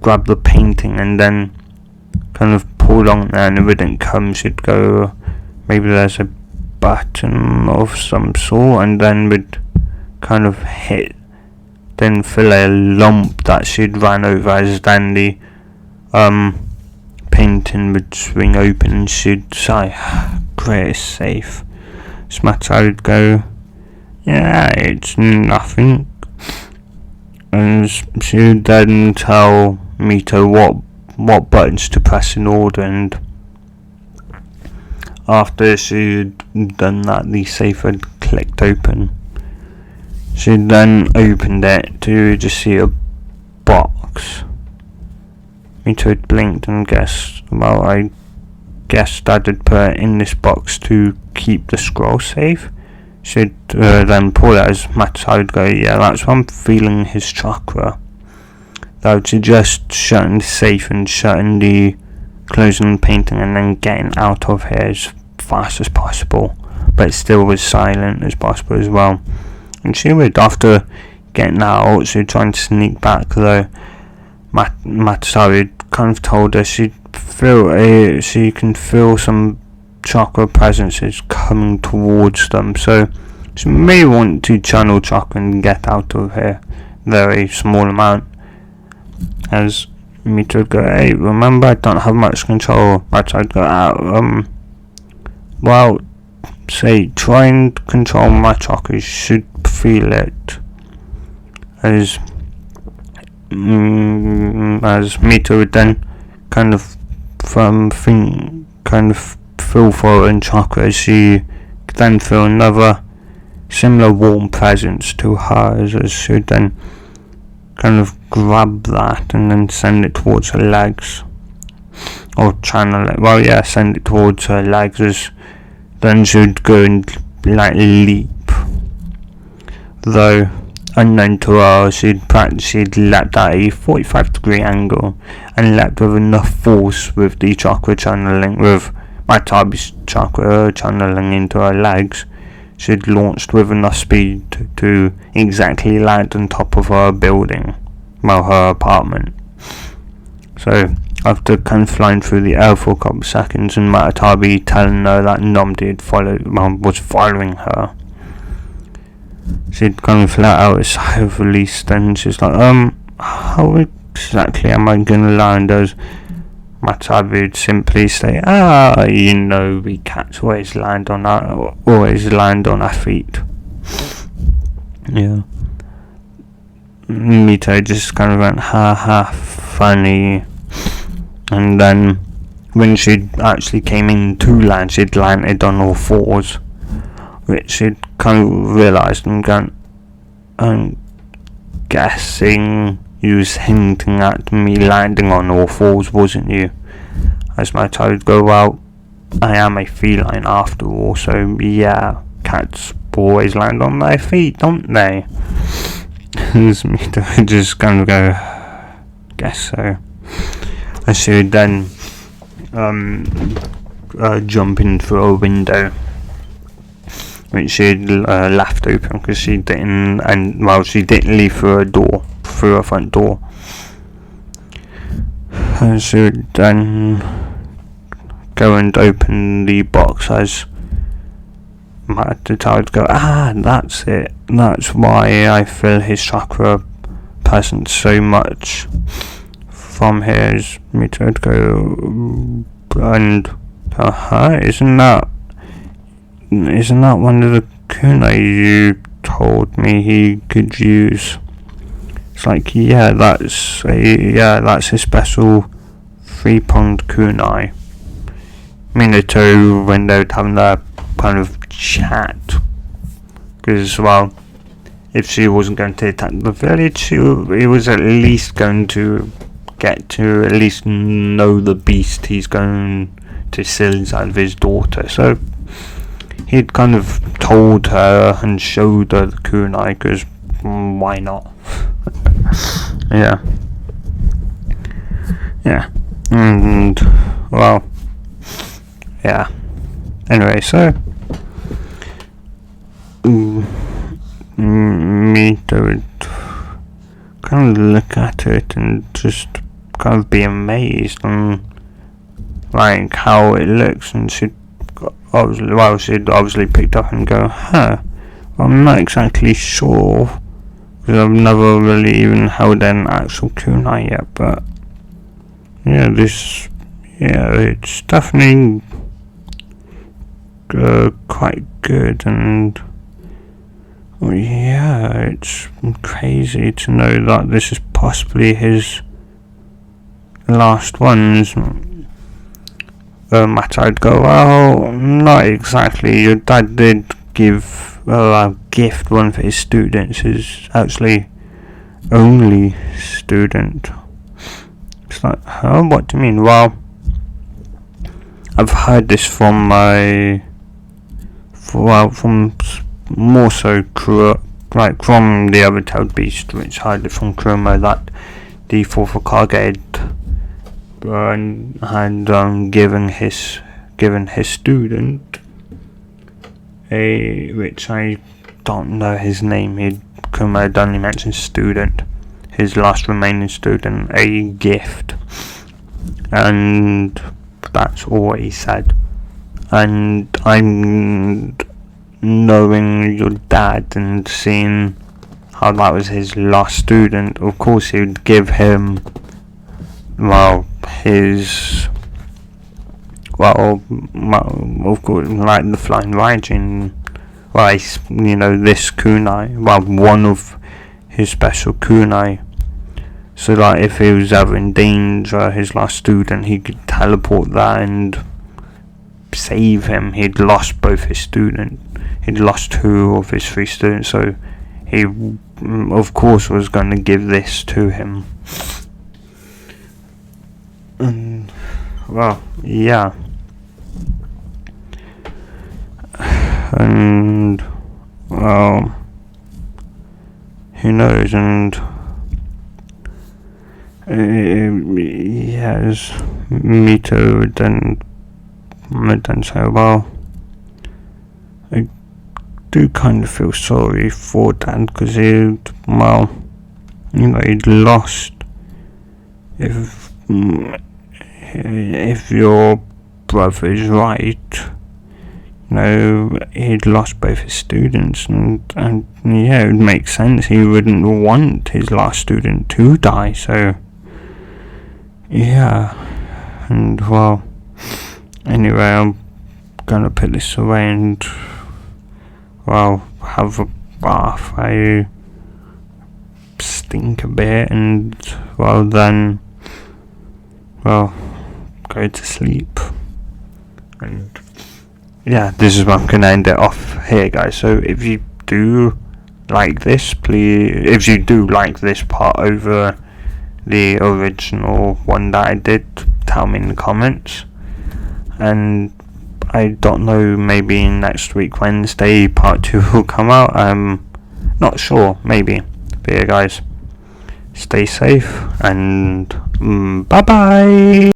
grab the painting and then kind of pull on there, and if it didn't come, she'd go, maybe there's a button of some sort, and then would kind of then fill a lump that she'd ran over, as then the painting would swing open, and she'd say, "Great, it's safe." Smatter would go, "Yeah, it's nothing." And she would then tell Mito what buttons to press in order, and after she'd done that, the safe had clicked open. She then opened it to just see a box. Mito had blinked and guessed, well, I guess Dad had put it in this box to keep the scroll safe. She'd then pull it, as Matsuo would go, "Yeah, that's what I'm feeling, his chakra." That would suggest shutting the safe and closing the painting, and then getting out of here as fast as possible, but still as silent as possible as well. And she would, after getting out, she'd try and sneak back, though Matsuo had kind of told her she can feel some chakra presences coming towards them, so she may want to channel chakra and get out of here, very small amount. As Mito would go, "Hey, remember, I don't have much control." Matsuo would go, well, say, try and control my chakra, you should feel it. As Mito would then kind of feel for her own chakra, as she could then feel another similar warm presence to hers, as she would then kind of grab that and then send it towards her legs, or channel it, send it towards her legs, as then she would go and leap. Though unknown to her, she'd leapt at a 45-degree angle and leapt with enough force with the chakra channeling, with Matatabi's chakra channeling into her legs. She'd launched with enough speed to exactly land on top of her building, her apartment. So after kind of flying through the air for a couple of seconds, and Matatabi telling her that Nomdi was following her, she'd kind of let out a sigh of release. Then she's like, how exactly am I gonna land? As Matatabi would simply say, we cats always land on our feet. Yeah. Mito just kind of went, ha ha, funny. And then when she actually came in to land, she'd landed on all fours, which she'd kind of realised and gone, I'm guessing you was hinting at me landing on all fours, wasn't you? as Matatabi would go, well, I am a feline after all, so yeah, cats always land on their feet, don't they? As Mito would just kind of go, guess so. And she would then jump in through a window, which she'd left open because she didn't, and well, she didn't leave through a front door. And she would then go and open the box as Matatabi would go, that's it. That's why I feel his chakra present so much from here. As Mito would go, and isn't that one of the kunai you told me he could use? It's like, yeah, that's a special 3-pronged kunai. Minato, when they were having that kind of chat, because, well, if she wasn't going to attack the village, he was at least going to get to at least know the beast he's going to steal inside of his daughter. So he'd kind of told her and showed her the kunai, because why not? yeah, and well, yeah. Anyway, so Mito would kind of look at it and just kind of be amazed on like how it looks, and she'd obviously picked up and go, I'm not exactly sure, because I've never really even held an actual kunai yet, but it's definitely quite good, and it's crazy to know that this is possibly his last ones. I'd go, well, not exactly. Your dad did give a gift one for his students, his actually only student. It's like, what do you mean? Well, I've heard this from from more so from the other tailed beast, which heard it from Kurama, that the fourth Hokage had given his student which I don't know his name. Kurama had only mentioned student, his last remaining student, a gift, and that's all he said. And I'm knowing your dad and seeing how that was his last student, of course he would give him of course, like the flying Raijin, this kunai, one of his special kunai. So like if he was ever in danger, his last student, he could teleport that and save him. He'd lost both his students. He'd lost 2 of his 3 students, so he of course was going to give this to him. And and who knows? And as Mito would then say, well, I do kind of feel sorry for Dad, because he'd lost, if your brother is right, he'd lost both his students, and it would make sense. He wouldn't want his last student to die, so and anyway, I'm gonna put this away and have a bath. I stink a bit, and then go to sleep. And this is where I'm gonna end it off here, guys. So if you do like this, if you do like this part over the original one that I did, tell me in the comments. And I don't know, maybe next week Wednesday part 2 will come out. Not sure, maybe. But yeah guys, stay safe and bye bye.